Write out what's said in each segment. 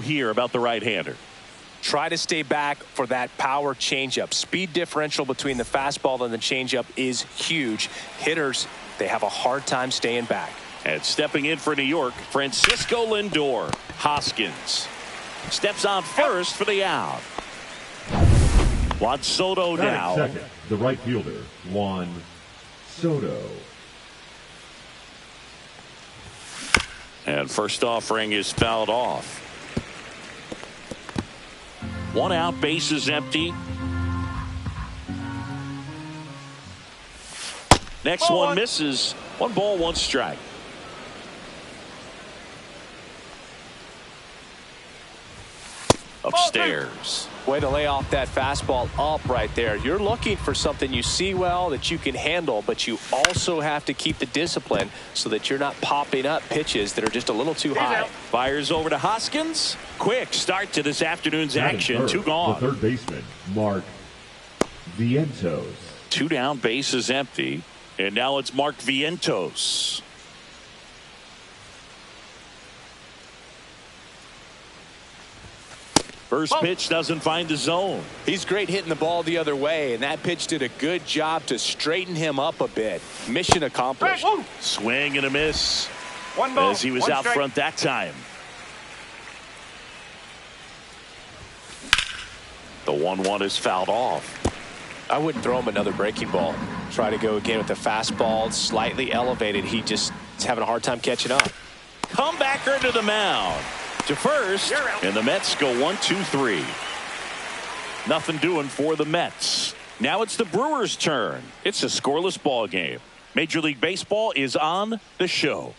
here about the right-hander? Try to stay back for that power changeup. Speed differential between the fastball and the changeup is huge. Hitters, they have a hard time staying back. And stepping in for New York, Francisco Lindor. Hoskins steps on first for the out. Juan Soto now. Second, the right fielder, Juan Soto. And first offering is fouled off. One out, bases empty. Next one misses. 1 ball, 1 strike. Upstairs. Way to lay off that fastball up right there. You're looking for something you see well that you can handle, but you also have to keep the discipline so that you're not popping up pitches that are just a little too high. Fires over to Hoskins. Quick start to this afternoon's action. 2 gone. The third baseman, Mark Vientos. 2 down, bases empty. And now it's Mark Vientos. First pitch doesn't find the zone. He's great hitting the ball the other way, and that pitch did a good job to straighten him up a bit. Mission accomplished. Swing and a miss. 1 ball, as he was 1 out strike. front that time. The 1-1 is fouled off. I wouldn't throw him another breaking ball. Try to go again with the fastball slightly elevated. He just is having a hard time catching up. Comebacker to the mound. To first, and the Mets go 1-2-3. Nothing doing for the Mets. Now it's the Brewers' turn. It's a scoreless ball game. Major League Baseball is on the show.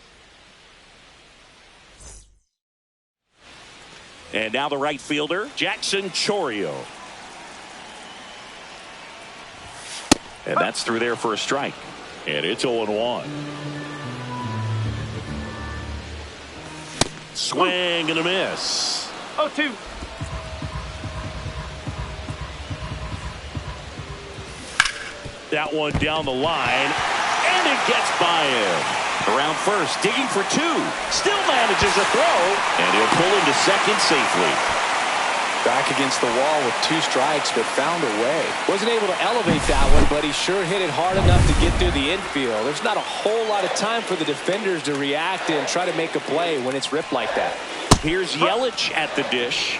And now the right fielder, Jackson Chourio. And that's through there for a strike. And it's 0-1. Swing and a miss. 0-2. That one down the line, and it gets by him. Around first, digging for 2. Still manages a throw, and he'll pull him to second safely. Back against the wall with 2 strikes, but found a way. Wasn't able to elevate that one, but he sure hit it hard enough to get through the infield. There's not a whole lot of time for the defenders to react and try to make a play when it's ripped like that. Here's Yelich at the dish.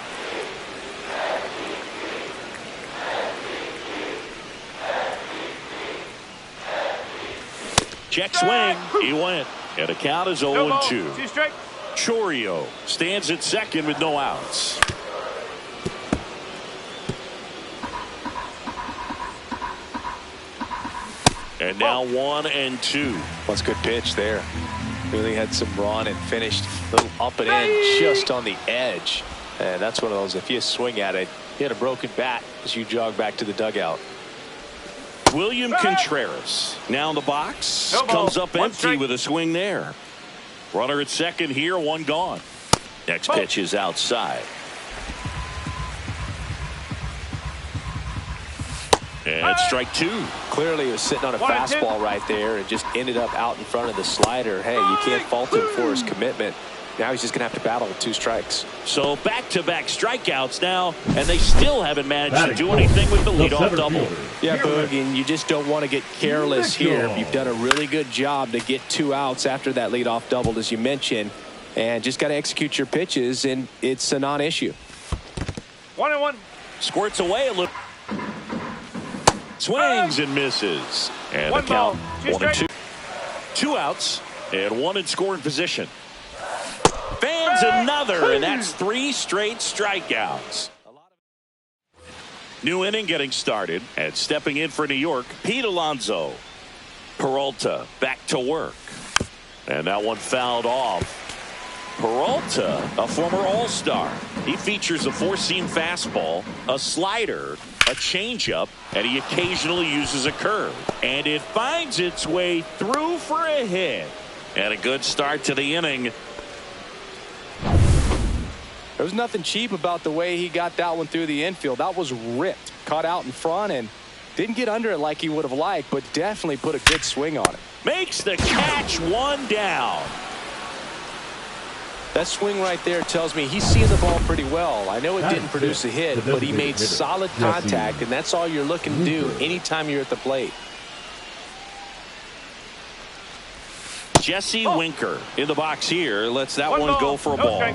Check swing. He went. And the count is 0-2. 2 strike. Chourio stands at second with no outs. And now 1-2. That's a good pitch there. Really had some run and finished a little up and in just on the edge. And that's one of those, if you swing at it, you hit a broken bat as you jog back to the dugout. William Contreras now in the box. Comes up empty with a swing there. Runner at second here, 1 gone. Next pitch is outside. And strike 2. Clearly he was sitting on a fastball right there and just ended up out in front of the slider. Hey, you can't fault him for his commitment. Now he's just going to have to battle with 2 strikes. So back-to-back strikeouts now, and they still haven't managed to do anything with the leadoff double. Yeah, Boog, and you just don't want to get careless here. You've done a really good job to get 2 outs after that leadoff double, as you mentioned, and just got to execute your pitches, and it's a non-issue. 1-1. Squirts away a little. Swings and misses. And the count 1-2. 2 outs and 1 in scoring position. Fans another, and that's 3 straight strikeouts. New inning getting started, and stepping in for New York, Pete Alonso. Peralta back to work. And that one fouled off. Peralta, a former All-Star. He features a 4-seam fastball, a slider, a changeup, and he occasionally uses a curve. And it finds its way through for a hit. And a good start to the inning. There was nothing cheap about the way he got that one through the infield. That was ripped, caught out in front, and didn't get under it like he would have liked, but definitely put a good swing on it. Makes the catch, 1 down. That swing right there tells me he's seeing the ball pretty well. I know it didn't produce a hit, but he made solid contact, and that's all you're looking to do anytime you're at the plate. Jesse Winker in the box here. Lets that one go for a ball.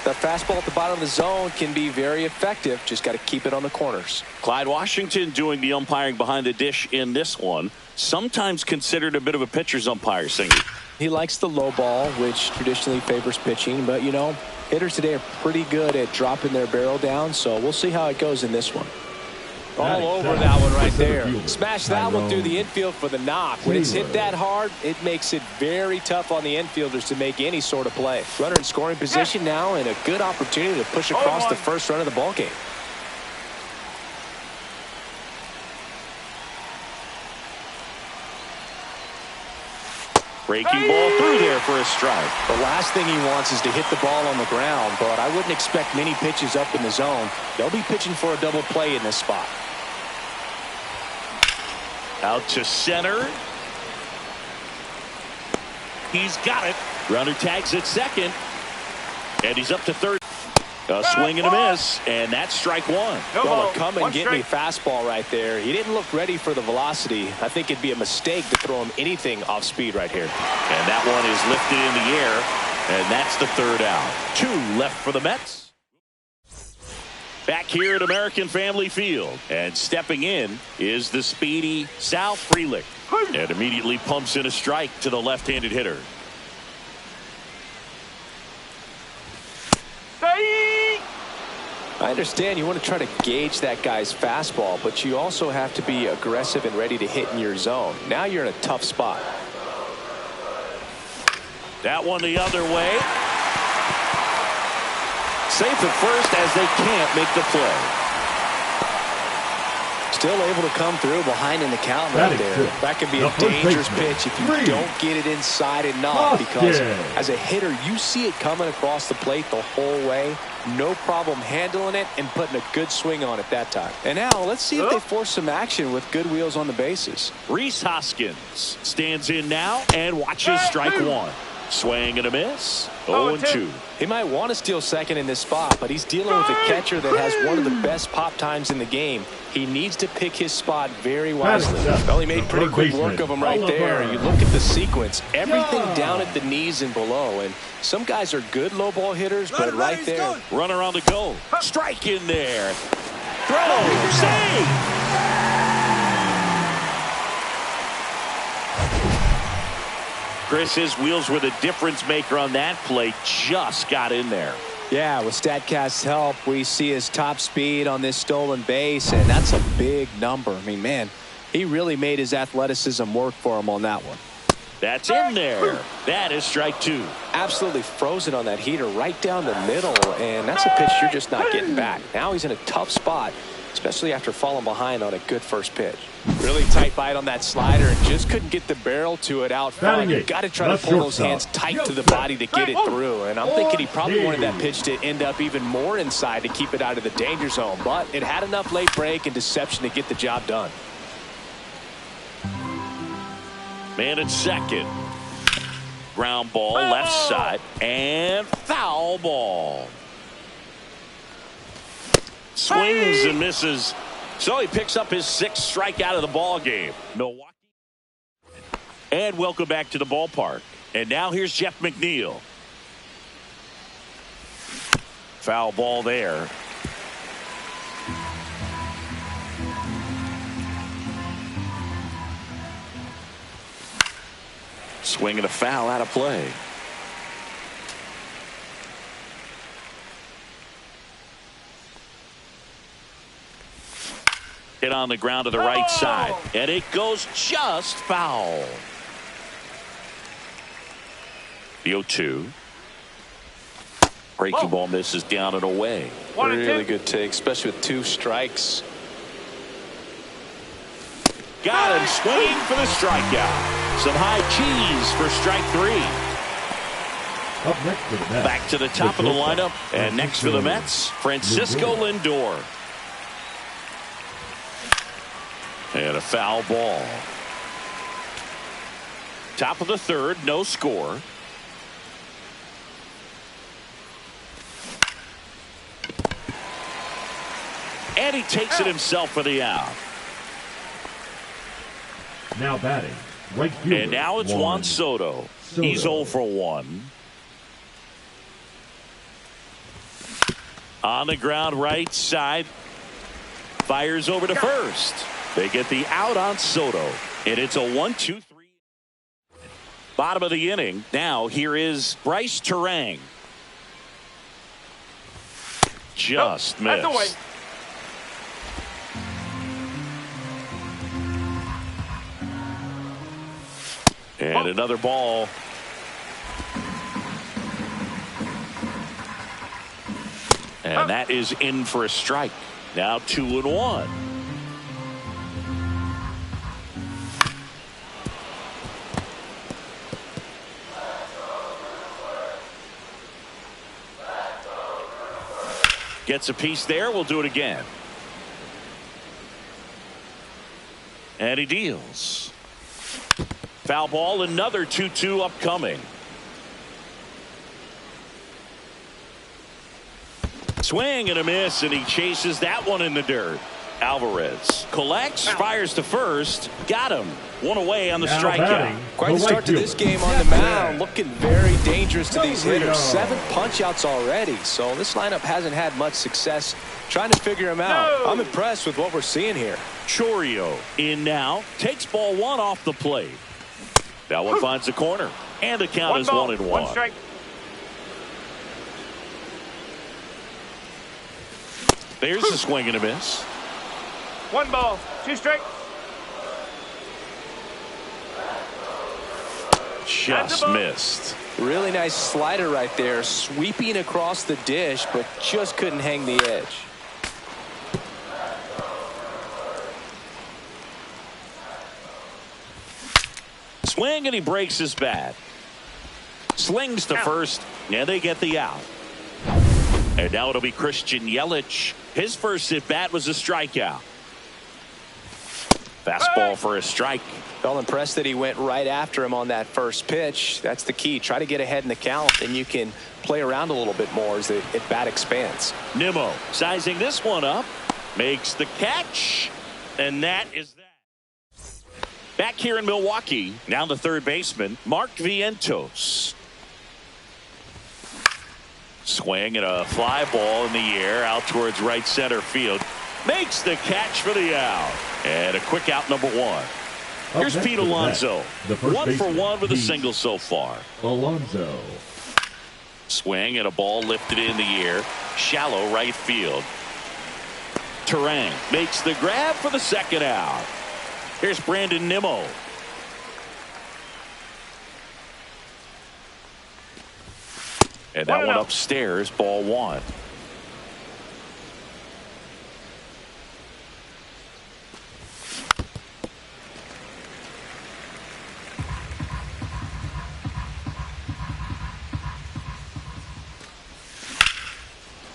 The fastball at the bottom of the zone can be very effective. Just got to keep it on the corners. Clyde Washington doing the umpiring behind the dish in this one. Sometimes considered a bit of a pitcher's umpire, Singy. He likes the low ball, which traditionally favors pitching. But, you know, hitters today are pretty good at dropping their barrel down. So we'll see how it goes in this one. All over that one right there. Smash that one through the infield for the knock. When it's hit that hard, it makes it very tough on the infielders to make any sort of play. Runner in scoring position now, and a good opportunity to push across the first run of the ball game. Breaking ball through there for a strike. The last thing he wants is to hit the ball on the ground, but I wouldn't expect many pitches up in the zone. They'll be pitching for a double play in this spot. Out to center. He's got it. Runner tags at second. And he's up to third. A swing and a miss. And that's strike one. Well, come and get me fastball right there. He didn't look ready for the velocity. I think it'd be a mistake to throw him anything off speed right here. And that one is lifted in the air. And that's the third out. 2 left for the Mets. Back here at American Family Field. And stepping in is the speedy Sal Frelick. And immediately pumps in a strike to the left-handed hitter. I understand you want to try to gauge that guy's fastball, but you also have to be aggressive and ready to hit in your zone. Now you're in a tough spot. That one the other way. Safe at first as they can't make the play. Still able to come through behind in the count right there. That could be a dangerous pitch if you don't get it inside enough, because as a hitter, you see it coming across the plate the whole way. No problem handling it and putting a good swing on it that time. And now let's see if they force some action with good wheels on the bases. Rhys Hoskins stands in now and watches strike one. Swing and a miss. 0-2. He might want to steal second in this spot, but he's dealing with a catcher that has one of the best pop times in the game. He needs to pick his spot very wisely. Well, he made pretty quick work of him right there. You look at the sequence, everything down at the knees and below. And some guys are good low ball hitters, but right there. Runner on the go. Strike in there. Throw. Save. Chris, his wheels were the difference maker on that play. Just got in there. Yeah, with StatCast's help, we see his top speed on this stolen base, and that's a big number. I mean, man, he really made his athleticism work for him on that one. That's in there. That is strike two. Absolutely frozen on that heater right down the middle, and that's a pitch you're just not getting back. Now he's in a tough spot, especially after falling behind on a good first pitch. Really tight bite on that slider and just couldn't get the barrel to it out front. You got to try to pull those hands tight to the body to get it through. And I'm thinking he probably wanted that pitch to end up even more inside to keep it out of the danger zone. But it had enough late break and deception to get the job done. Man at second. Ground ball left side and foul ball. Swings and misses. So he picks up his 6th strikeout of the ball game. Milwaukee. And welcome back to the ballpark. And now here's Jeff McNeil. Foul ball there. Swing and a foul out of play. Hit on the ground to the right side. And it goes just foul. The 0-2. Breaking ball misses down and away. Really good take, especially with 2 strikes. Got him swinging for the strikeout. Some high cheese for strike 3. Up next for the Mets. Back to the top of the lineup. And next for the Mets, Francisco Lindor. And a foul ball. Top of the third, no score. And he takes it himself for the out. Now batting, right fielder. And now it's Juan Soto. He's 0 for 1. On the ground, right side. Fires over to first. They get the out on Soto. And it's a 1-2-3. Bottom of the inning. Now here is Bryce Terang. Just missed. That's away. And another ball. And that is in for a strike. Now 2-1. Gets a piece there. We'll do it again. And he deals. Foul ball. Another 2-2 upcoming. Swing and a miss, and he chases that one in the dirt. Alvarez collects, fires to first, got him. One away on the strikeout. Quite the start to this game on the mound. Looking very dangerous to these hitters. 7 punch-outs already, so this lineup hasn't had much success trying to figure him out. I'm impressed with what we're seeing here. Chourio in now, takes ball 1 off the plate. That one finds the corner, and the count is 1-1. 1 strike. There's a swing and a miss. 1 ball, 2 strike. Just missed. Really nice slider right there, sweeping across the dish, but just couldn't hang the edge. Swing, and he breaks his bat. Slings to first, and they get the out. And now it'll be Christian Yelich. His first at bat was a strikeout. Fastball for a strike. Felt impressed that he went right after him on that first pitch. That's the key. Try to get ahead in the count, and you can play around a little bit more as the at bat expands. Nimmo sizing this one up, makes the catch, and that is that. Back here in Milwaukee, now the third baseman, Mark Vientos. Swing and a fly ball in the air out towards right center field. Makes the catch for the out. And a quick out, number 1. Here's Pete Alonso. 1 for 1 with a single so far. Alonso. Swing and a ball lifted in the air. Shallow right field. Terang makes the grab for the second out. Here's Brandon Nimmo. And that one upstairs, ball 1.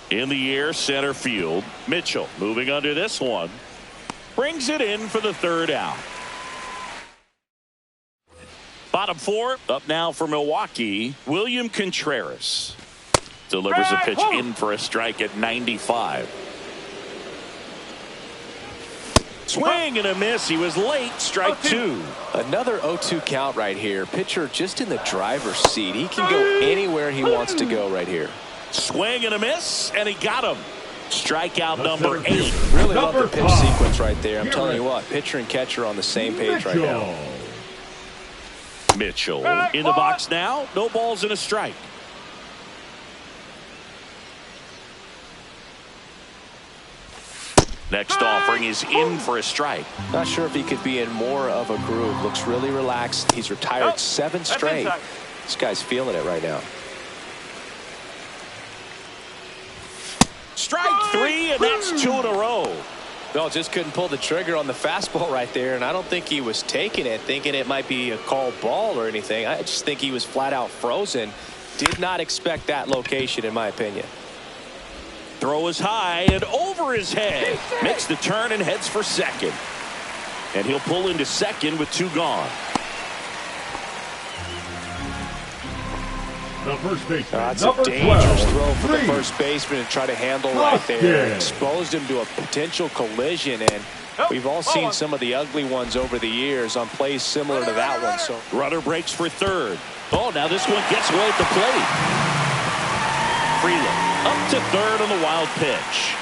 In the air, center field. Mitchell moving under this one. Brings it in for the third out. Bottom 4 up now for Milwaukee. William Contreras delivers a pitch in for a strike at 95. Swing and a miss. He was late. Strike 2. Another 0-2 count right here. Pitcher just in the driver's seat. He can go anywhere he wants to go right here. Swing and a miss, and he got him. Strikeout number 8. Really love the pitch sequence right there. I'm telling you what, pitcher and catcher on the same page right now. Mitchell in the box now. No balls and a strike. Next offering is in for a strike. Not sure if he could be in more of a groove. Looks really relaxed. He's retired 7 straight. This guy's feeling it right now. Strike 3, and that's 2 in a row. No, just couldn't pull the trigger on the fastball right there, and I don't think he was taking it, thinking it might be a called ball or anything. I just think he was flat out frozen. Did not expect that location, in my opinion. Throw is high and over his head. Makes the turn and heads for second. And he'll pull into second with 2 gone. The first baseman, That's number a dangerous 12, throw for the Green. first baseman to try to handle right there. Exposed him to a potential collision, and we've all seen some of the ugly ones over the years on plays similar to that one. So Runner breaks for third. Oh, now this one gets away at the plate. Freeland up to third on the wild pitch.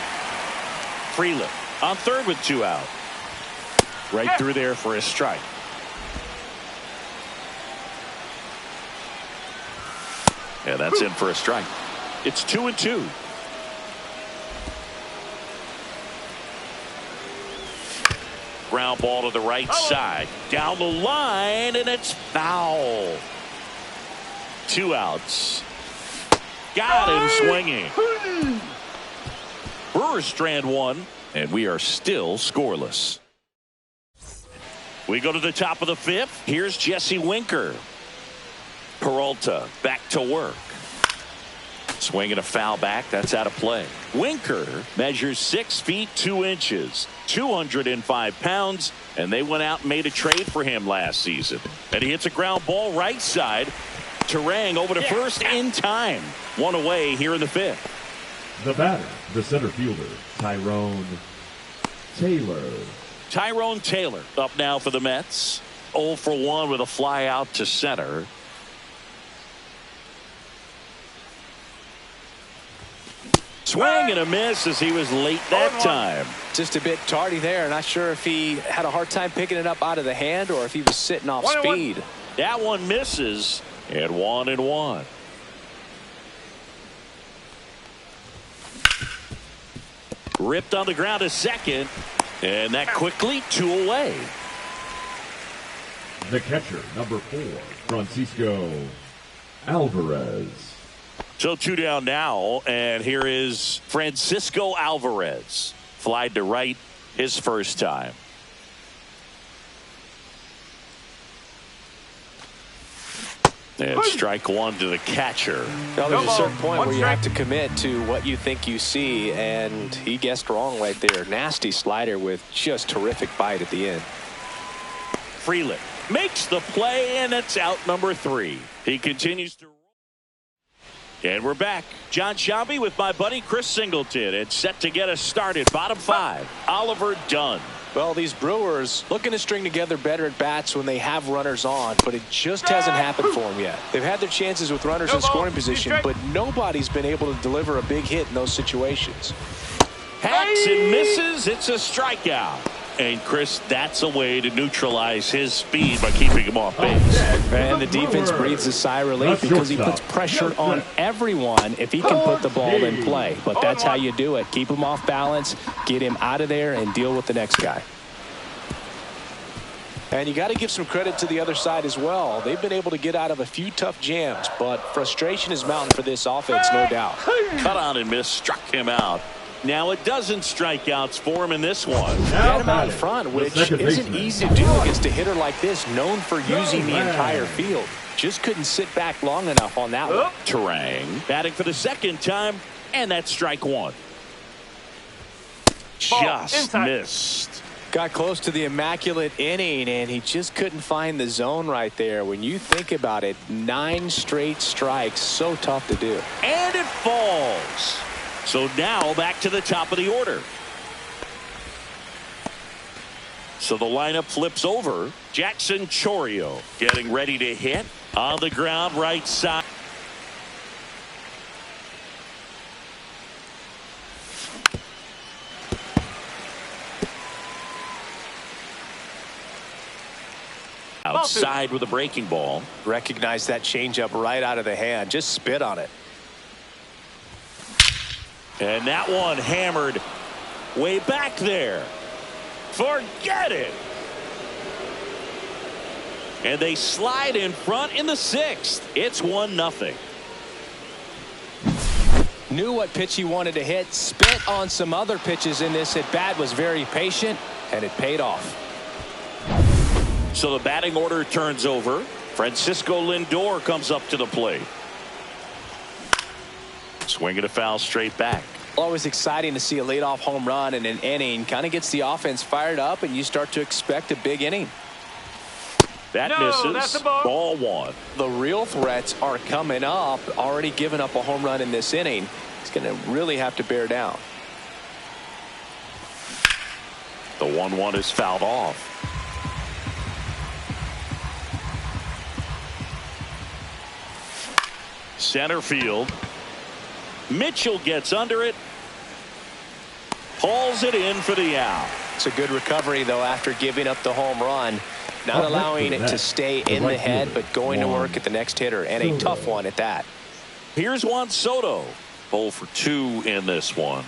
Freeland on third with 2 out. Right through there for a strike. Yeah, that's in for a strike. It's 2-2. Ground ball to the right side. Down the line, and it's foul. 2 outs. Got him swinging. Brewers strand 1, and we are still scoreless. We go to the top of the 5th. Here's Jesse Winker. Peralta back to work. Swinging a foul back. That's out of play. Winker measures 6 feet 2 inches, 205 pounds, and they went out and made a trade for him last season. And he hits a ground ball right side. Terang over to first in time. 1 away here in the 5th. The batter, the center fielder, Tyrone Taylor. Tyrone Taylor up now for the Mets. 0 for 1 with a fly out to center. Swing and a miss as he was late that time. just a bit tardy there. Not sure if he had a hard time picking it up out of the hand or if he was sitting off speed. That one misses, and 1-1. Ripped on the ground to second, and that quickly 2 away. The catcher, number 4, Francisco Alvarez. So 2 down now, and here is Francisco Alvarez. Flied to right his first time. And strike one to the catcher. Well, there's a certain point where you have to commit to what you think you see, and he guessed wrong right there. Nasty slider with just terrific bite at the end. Freeland makes the play, and it's out number 3. He continues to. And we're back. John Shambi with my buddy Chris Singleton, and set to get us started. Bottom 5, Oliver Dunn. Well, these Brewers looking to string together better at bats when they have runners on, but it just hasn't happened for them yet. They've had their chances with runners in scoring position, but nobody's been able to deliver a big hit in those situations. Hacks and misses. It's a strikeout. And Chris, that's a way to neutralize his speed by keeping him off base. And the defense breathes a sigh of relief because he puts pressure on everyone if he can put the ball in play. But that's how you do it. Keep him off balance, get him out of there, and deal with the next guy. And you got to give some credit to the other side as well. They've been able to get out of a few tough jams, but frustration is mounting for this offense, no doubt. Cut on and miss, struck him out. Now a dozen strikeouts for him in this one. Get him out in front, which isn't easy to do against a hitter like this, known for using the entire field. Just couldn't sit back long enough on that one. Terang batting for the second time, and that's strike one. Just missed. Got close to the immaculate inning, and he just couldn't find the zone right there. When you think about it, 9 straight strikes, so tough to do. And it falls. So now back to the top of the order. So the lineup flips over. Jackson Chourio getting ready to hit on the ground right side. Outside with a breaking ball. Recognize that changeup right out of the hand. Just spit on it. And that one hammered way back there. Forget it. And they slide in front in the 6th. It's 1-0. Knew what pitch he wanted to hit. Spit on some other pitches in this at bat. Was very patient, and it paid off. So the batting order turns over. Francisco Lindor comes up to the plate. Swinging a foul straight back. Always exciting to see a leadoff home run in an inning. Kind of gets the offense fired up, and you start to expect a big inning. That No, that's misses. a ball. Ball one. The real threats are coming up. Already giving up a home run in this inning. He's going to really have to bear down. The 1-1 is fouled off. Center field. Mitchell gets under it. Hauls it in for the out. It's a good recovery, though, after giving up the home run. Not allowing it to stay in the head, but going to work at the next hitter, and a tough one at that. Here's Juan Soto. 0 for 2 in this one.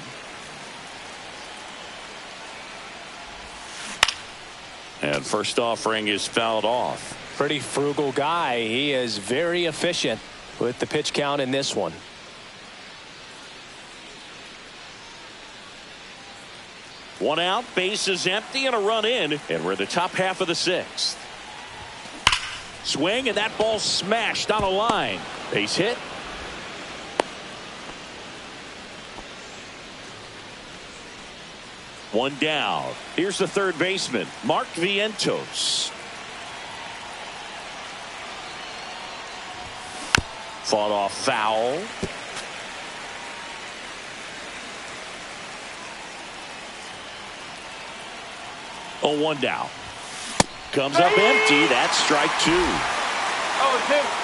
And first offering is fouled off. Pretty frugal guy. He is very efficient with the pitch count in this one. One out, base is empty, and a run in, and we're the top half of the 6th. Swing, and that ball smashed on a line. Base hit. One down. Here's the third baseman, Mark Vientos. Fought off foul. Oh, 1 down. Comes up empty. That's strike 2. 0-2.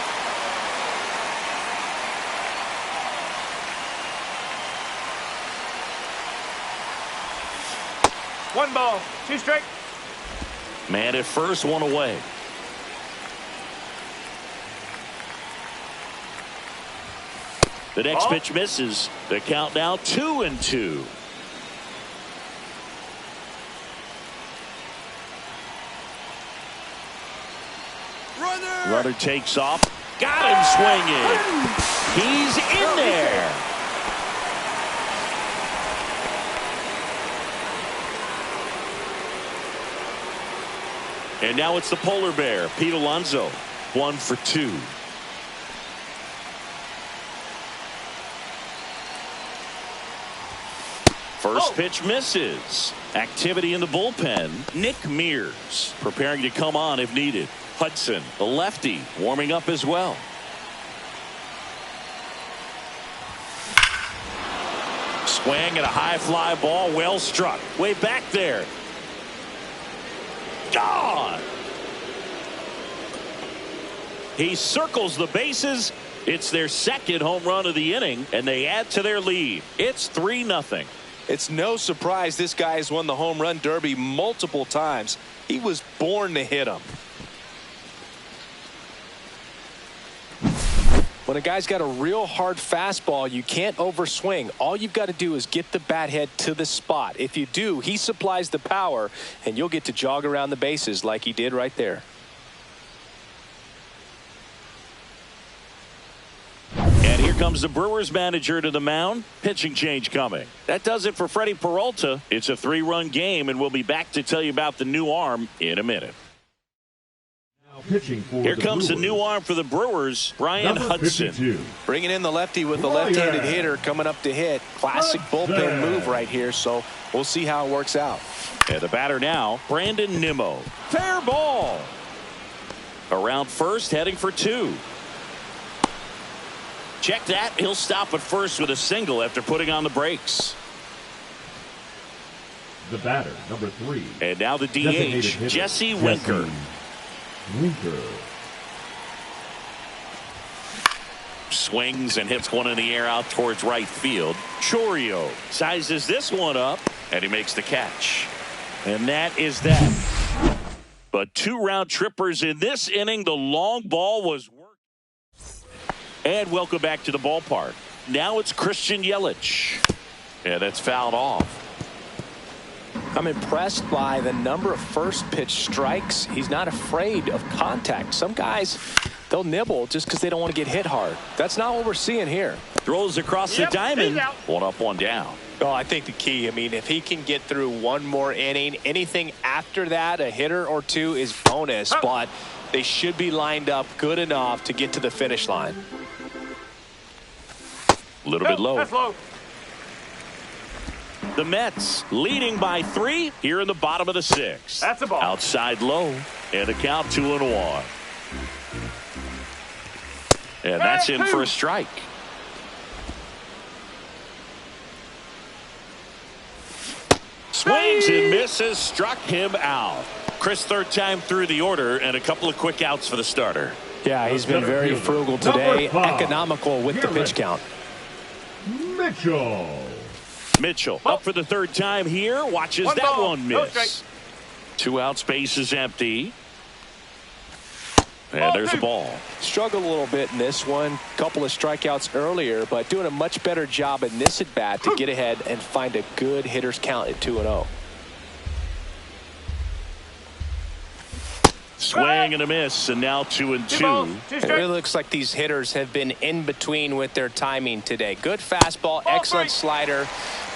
One ball, 2 strike. Man at first, 1 away. The next pitch misses. The count now 2-2. Runner takes off. Got him swinging. He's in there. And now it's the polar bear, Pete Alonso. 1 for 2. First pitch misses. Activity in the bullpen. Nick Mears preparing to come on if needed. Hudson, the lefty, warming up as well. Swing and a high fly ball, well struck. Way back there. Gone. He circles the bases. It's their second home run of the inning, and they add to their lead. It's 3-0. It's no surprise this guy has won the home run derby multiple times. He was born to hit them. When a guy's got a real hard fastball, you can't overswing. All you've got to do is get the bat head to the spot. If you do, he supplies the power, and you'll get to jog around the bases like he did right there. And here comes the Brewers manager to the mound. Pitching change coming. That does it for Freddie Peralta. It's a 3-run game, and we'll be back to tell you about the new arm in a minute. Here comes the new arm for the Brewers, Brian Hudson. 52. Bringing in the lefty with the left-handed hitter coming up to hit. Classic bullpen move right here, so we'll see how it works out. And the batter now, Brandon Nimmo. Fair ball. Around first, heading for 2. Check that. He'll stop at first with a single after putting on the brakes. The batter, number 3. And now the DH, Jesse Winker. Swings and hits one in the air out towards right field. Chorio sizes this one up, and he makes the catch. And that is that. But 2 round trippers in this inning. The long ball was worked. And welcome back to the ballpark. Now it's Christian Yelich. And that's fouled off. I'm impressed by the number of first pitch strikes. He's not afraid of contact. Some guys, they'll nibble just because they don't want to get hit hard. That's not what we're seeing here. Throws across the diamond. 1 up, 1 down. Oh, I think the key, I mean, if he can get through 1 more inning, anything after that, a hitter or 2 is bonus, but they should be lined up good enough to get to the finish line. A little bit low. That's low. The Mets leading by 3 here in the bottom of the 6th. That's a ball. Outside low, and a count 2-1. And that's in for a strike. Swings and misses, struck him out. Chris, third time through the order, and a couple of quick outs for the starter. Yeah, he's been very frugal today, economical with the pitch count. Mitchell Up for the third time here. Watches One that ball, one no miss. strike. 2 out, space is empty. And there's a ball. Struggled a little bit in this one. Couple of strikeouts earlier, but doing a much better job in this at bat to get ahead and find a good hitter's count at 2-0. Swing and a miss, and now 2-2. It really looks like these hitters have been in between with their timing today. Good fastball, excellent slider,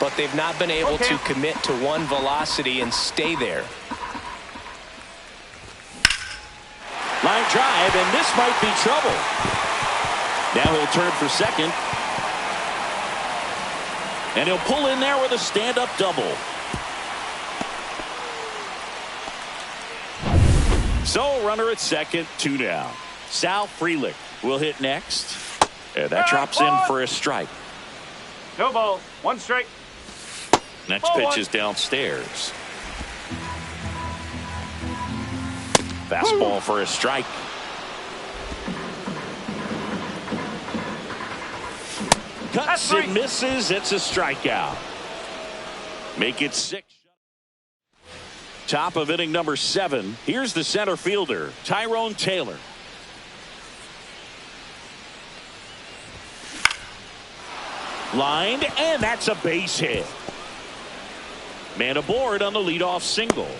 but they've not been able to commit to one velocity and stay there. Line drive, and this might be trouble. Now he'll turn for second. And he'll pull in there with a stand-up double. So, runner at second, 2 down. Sal Frelick will hit next. And that drops in for a strike. No ball. 1 strike. Next pitch is downstairs. Fastball for a strike. Cuts and misses. It's a strikeout. Make it 6. Top of inning number 7. Here's the center fielder, Tyrone Taylor. Lined, and that's a base hit. Man aboard on the leadoff single.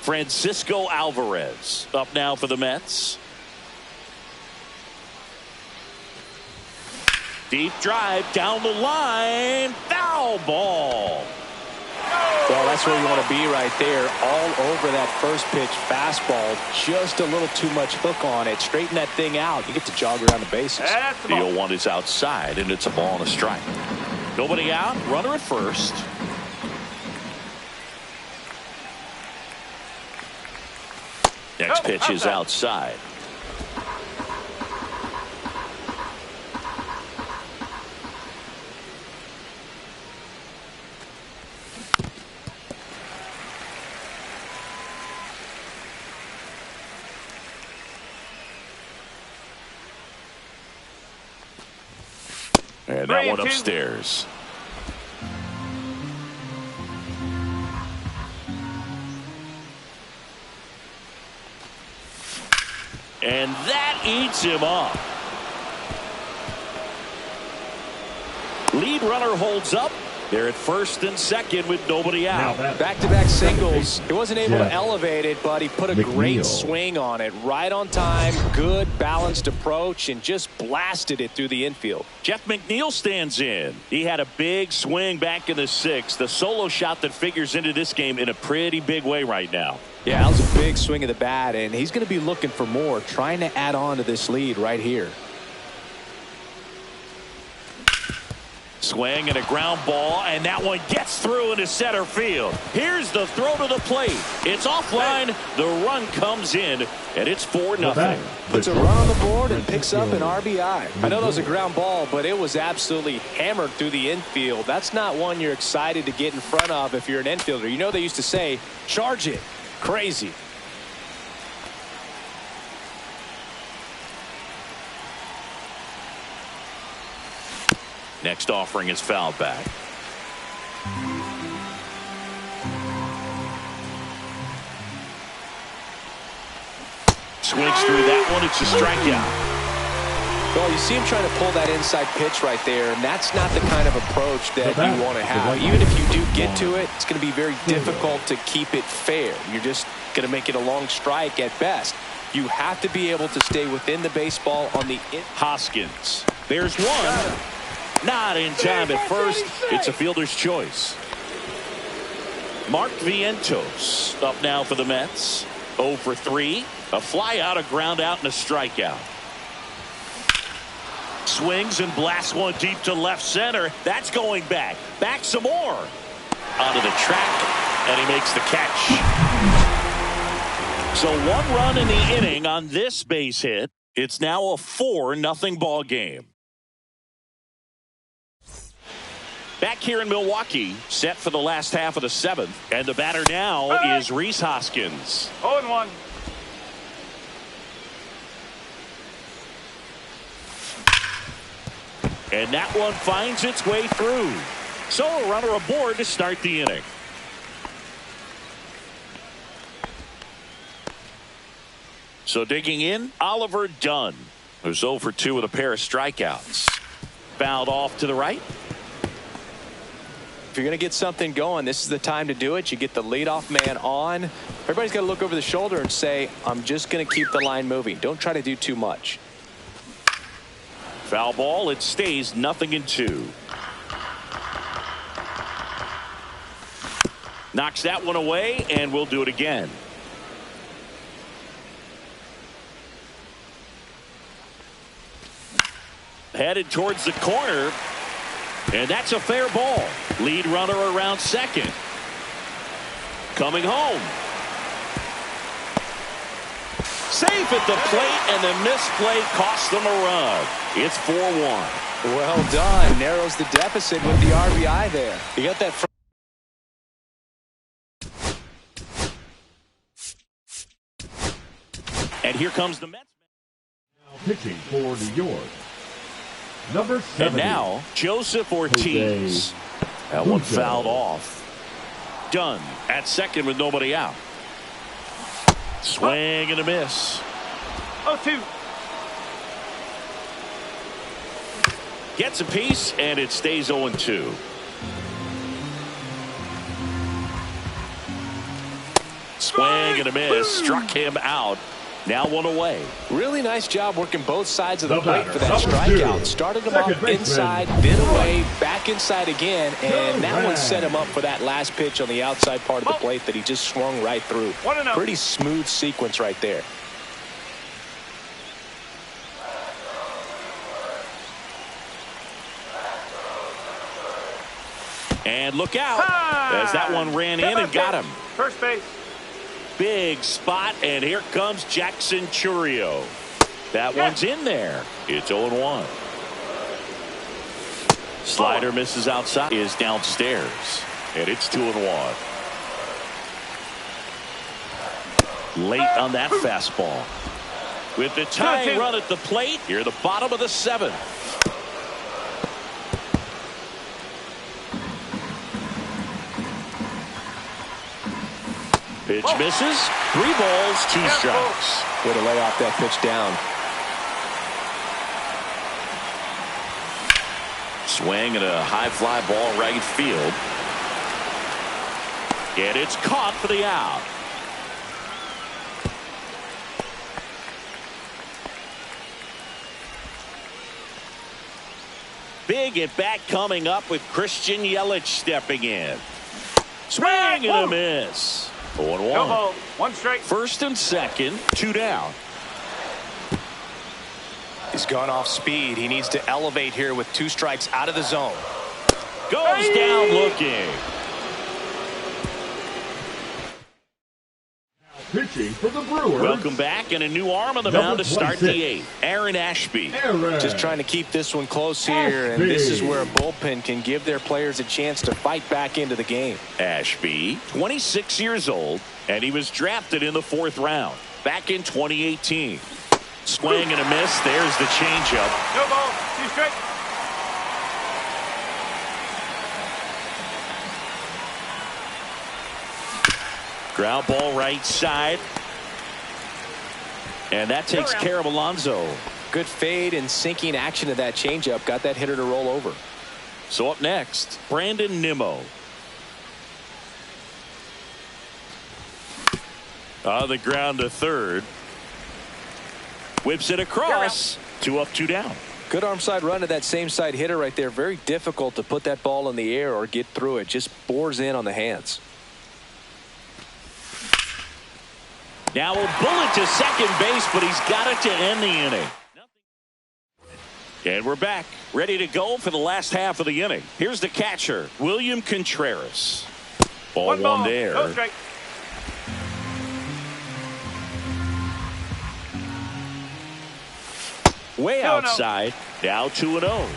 Francisco Alvarez up now for the Mets. Deep drive down the line. Foul ball. Well, that's where you want to be right there. All over that first pitch fastball. Just a little too much hook on it. Straighten that thing out. You get to jog around the bases. That's the The ball. 0-1 is outside, and it's a ball and a strike. Nobody out. Runner at first. Next pitch is outside. And that one upstairs. And that eats him up. Lead runner holds up. They're at first and second with nobody out. Back-to-back singles. He wasn't able to elevate it, but he put a great swing on it. Right on time, good balanced approach, and just blasted it through the infield. Jeff McNeil stands in. He had a big swing back in the 6th. The solo shot that figures into this game in a pretty big way right now. Yeah, that was a big swing of the bat, and he's going to be looking for more, trying to add on to this lead right here. Swing and a ground ball, and that one gets through into center field. Here's the throw to the plate. It's offline. The run comes in, and it's 4-0. Puts a run on the board and picks up an RBI. I know that was a ground ball, but it was absolutely hammered through the infield. That's not one you're excited to get in front of if you're an infielder. You know they used to say, charge it. Crazy. Next offering is fouled back. Swings through that one. It's a strikeout. Well, you see him trying to pull that inside pitch right there, and that's not the kind of approach that you want to have. Even if you do get to it, it's going to be very difficult to keep it fair. You're just going to make it a long strike at best. You have to be able to stay within the baseball on the Hoskins. There's one. Not in time at first. It's a fielder's choice. Mark Vientos up now for the Mets. 0 for 3. A fly out, a ground out, and a strikeout. swings and blasts one deep to left center. That's going back. Back some more. Onto the track, and he makes the catch. So 1 run in the inning on this base hit. It's now a 4-0 ball game. Back here in Milwaukee, set for the last half of the 7th. And the batter now is Rhys Hoskins. 0-1. And that one finds its way through. So a runner aboard to start the inning. So digging in, Oliver Dunn, who's 0 for 2 with a pair of strikeouts. Fouled off to the right. If you're going to get something going, this is the time to do it. You get the leadoff man on. Everybody's got to look over the shoulder and say, I'm just going to keep the line moving. Don't try to do too much. Foul ball. It stays 0-2. Knocks that one away, and we'll do it again. Headed towards the corner. And that's a fair ball. Lead runner around second. Coming home. Safe at the plate, and the misplay cost them a run. It's 4-1. Well done. Narrows the deficit with the RBI there. You got that. And here comes the Mets. Now pitching for New York, number 70. And now Joseph Ortiz. That one fouled off. Dunn at second with nobody out. Swing and a miss. 0-2. Gets a piece, and it stays 0-2. Swing and a miss. Struck him out. Now 1 away. Really nice job working both sides of the The plate batter, for that number strikeout. 2, Started him second off baseman, inside, then Troy. away, back inside again, and that one Correct. set him up for that last pitch on the outside part of the plate that he just swung right through. 1-0. Pretty smooth sequence right there. And look out as that one ran in and got him. First base. Big spot, and here comes Jackson Chourio. That one's in there. It's 0-1. Slider misses outside, is downstairs, and it's 2-1. Late on that fastball. With the tying run at the plate, here the bottom of the 7th. Pitch misses. 3 balls, 2 strikes. Way to lay off that pitch down. Swing and a high fly ball right field. And it's caught for the out. Big at bat coming up with Christian Yelich stepping in. Swing and a miss. 0-1. No ball. 1 strike. First and second, 2 down. He's gone off speed. He needs to elevate here with 2 strikes out of the zone. Goes down looking. Pitching for the Brewers. Welcome back, and a new arm on the Number mound to start 26. the 8th. Aaron Ashby. Aaron. Just trying to keep this one close here, and this is where a bullpen can give their players a chance to fight back into the game. Ashby, 26 years old, and he was drafted in the 4th round back in 2018. Swing and a miss. There's the changeup. No ball. 2 strike. Ground ball right side. And that takes care of Alonso. Good fade and sinking action of that changeup. Got that hitter to roll over. So up next, Brandon Nimmo. On the ground to third. Whips it across. 2 up, 2 down. Good arm side run to that same side hitter right there. Very difficult to put that ball in the air or get through it. Just bores in on the hands. Now a bullet to second base, but he's got it to end the inning. And we're back, ready to go for the last half of the inning. Here's the catcher, William Contreras. Ball one there. Go straight. Way outside. Now 2-0.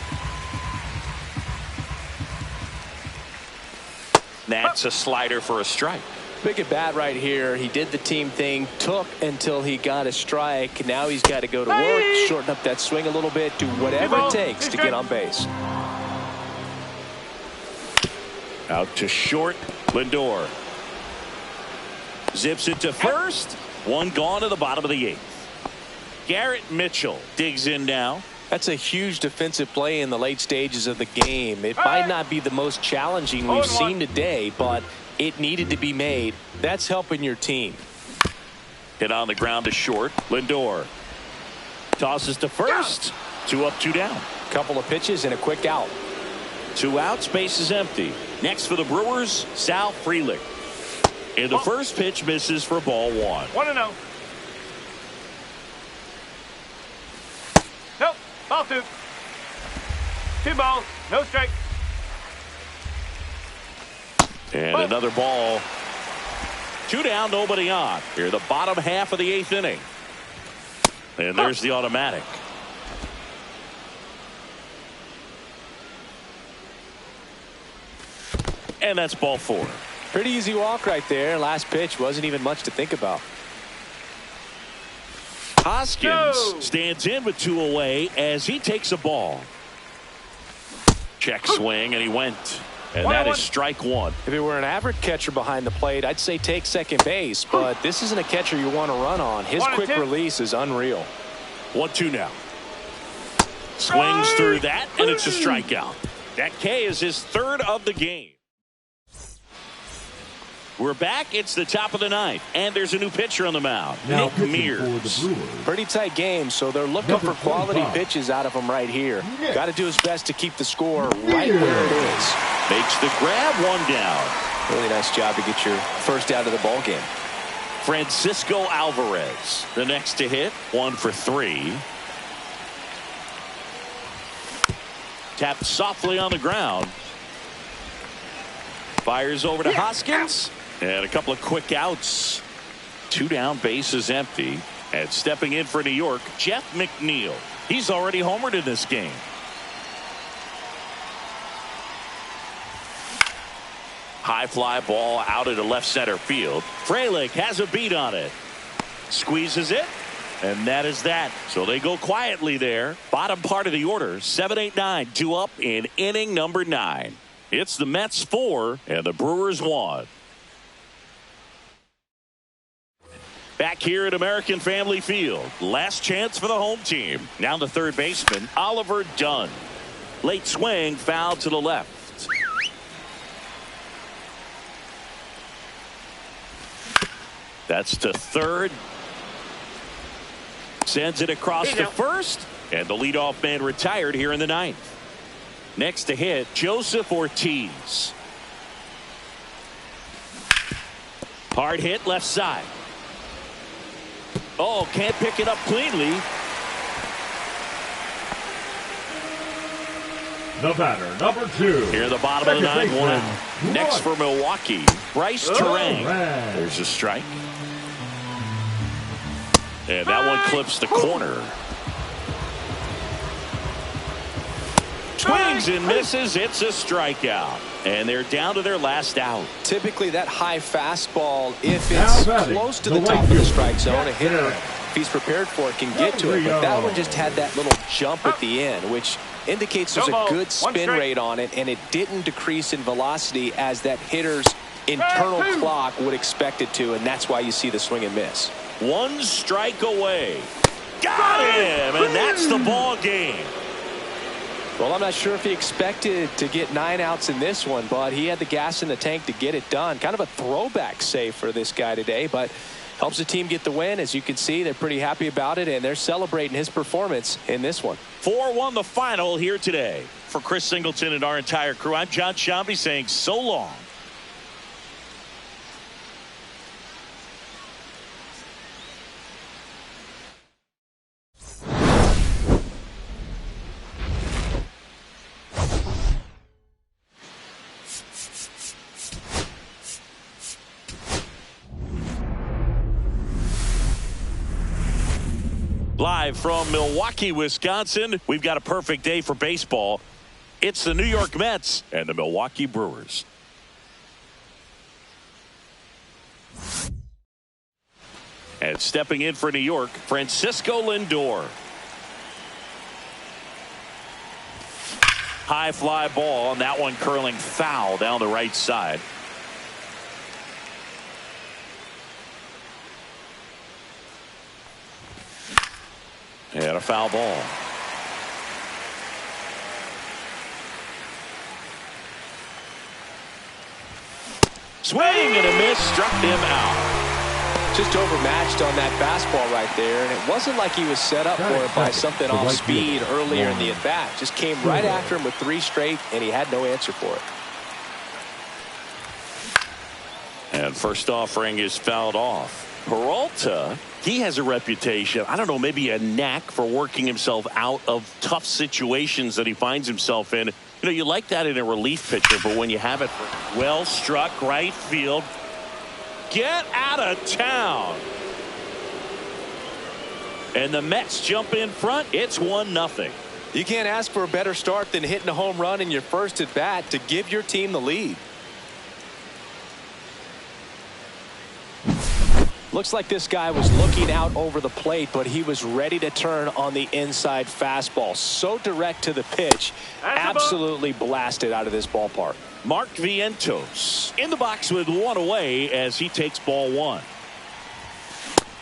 That's a slider for a strike. Big at bat right here. He did the team thing, took until he got a strike. Now he's got to go to work, shorten up that swing a little bit, do whatever it takes to get on base. Out to short, Lindor. Zips it to first. One gone to the bottom of the eighth. Garrett Mitchell digs in now. That's a huge defensive play in the late stages of the game. It might not be the most challenging we've seen today, but it needed to be made. That's helping your team. Hit on the ground to short. Lindor tosses to first. 2 up, 2 down. Couple of pitches and a quick out. 2 outs, base is empty. Next for the Brewers, Sal Frelick. And the first pitch misses for ball 1. 1-0. Nope. Ball 2. 2 balls. No strike. And another ball. 2 down, nobody on. Here, the bottom half of the 8th inning. And there's the automatic. And that's ball 4. Pretty easy walk right there. Last pitch wasn't even much to think about. Hoskins stands in with 2 away as he takes a ball. Check swing, and he went. And that is strike 1. If it were an average catcher behind the plate, I'd say take second base, but this isn't a catcher you want to run on. His quick release is unreal. 1-2 now. Swings through that, and it's a strikeout. That K is his 3rd of the game. We're back. It's the top of the 9th, and there's a new pitcher on the mound. Now Nick Mears. Pretty tight game, so they're looking for quality pitches out of him right here. Got to do his best to keep the score right where it is. Makes the grab, 1 down. Really nice job to get your first out of the ball game. Francisco Alvarez, the next to hit, 1 for 3. Tapped softly on the ground. Fires over to Hoskins. And a couple of quick outs. 2 down, base is empty. And stepping in for New York, Jeff McNeil. He's already homered in this game. High fly ball out into left center field. Frelick has a beat on it. Squeezes it. And that is that. So they go quietly there. Bottom part of the order. 7-8-9. 2 up in inning number 9. It's the Mets 4 and the Brewers 1. Back here at American Family Field. Last chance for the home team. Now the third baseman, Oliver Dunn. Late swing, foul to the left. That's to third. Sends it across to first. And the leadoff man retired here in the 9th. Next to hit, Joseph Ortiz. Hard hit left side. Oh, can't pick it up cleanly. The batter, number 2. Here at the bottom of the 9th, 1 out. Next for Milwaukee, Bryce Terang. There's a strike. And that one clips the corner. Swings and misses. It's a strikeout. And they're down to their last out. Typically that high fastball, if it's close to the top of the strike zone, a hitter, if he's prepared for it, can get to it. But that one just had that little jump at the end, which indicates there's a good spin rate on it, and it didn't decrease in velocity as that hitter's internal clock would expect it to, and that's why you see the swing and miss. 1 strike away. Got him, and that's the ball game. Well, I'm not sure if he expected to get 9 outs in this one, but he had the gas in the tank to get it done. Kind of a throwback save for this guy today, but helps the team get the win. As you can see, they're pretty happy about it, and they're celebrating his performance in this one. 4-1 the final here today. For Chris Singleton and our entire crew, I'm John Shambi saying so long. Live from Milwaukee, Wisconsin, we've got a perfect day for baseball. It's the New York Mets and the Milwaukee Brewers. And stepping in for New York, Francisco Lindor. High fly ball, and that one curling foul down the right side. And a foul ball. Swing and a miss, struck him out. Just overmatched on that fastball right there, and it wasn't like he was set up for it by something off speed earlier in the at-bat. Just came right after him with 3 straight, and he had no answer for it. And first offering is fouled off. Peralta, he has a reputation, I don't know, maybe a knack for working himself out of tough situations that he finds himself in. You know, you like that in a relief pitcher, but when you have it well struck right field, get out of town. And the Mets jump in front. It's 1-0. You can't ask for a better start than hitting a home run in your first at bat to give your team the lead. Looks like this guy was looking out over the plate, but he was ready to turn on the inside fastball. So direct to the pitch. Absolutely blasted out of this ballpark. Mark Vientos in the box with 1 away as he takes ball 1.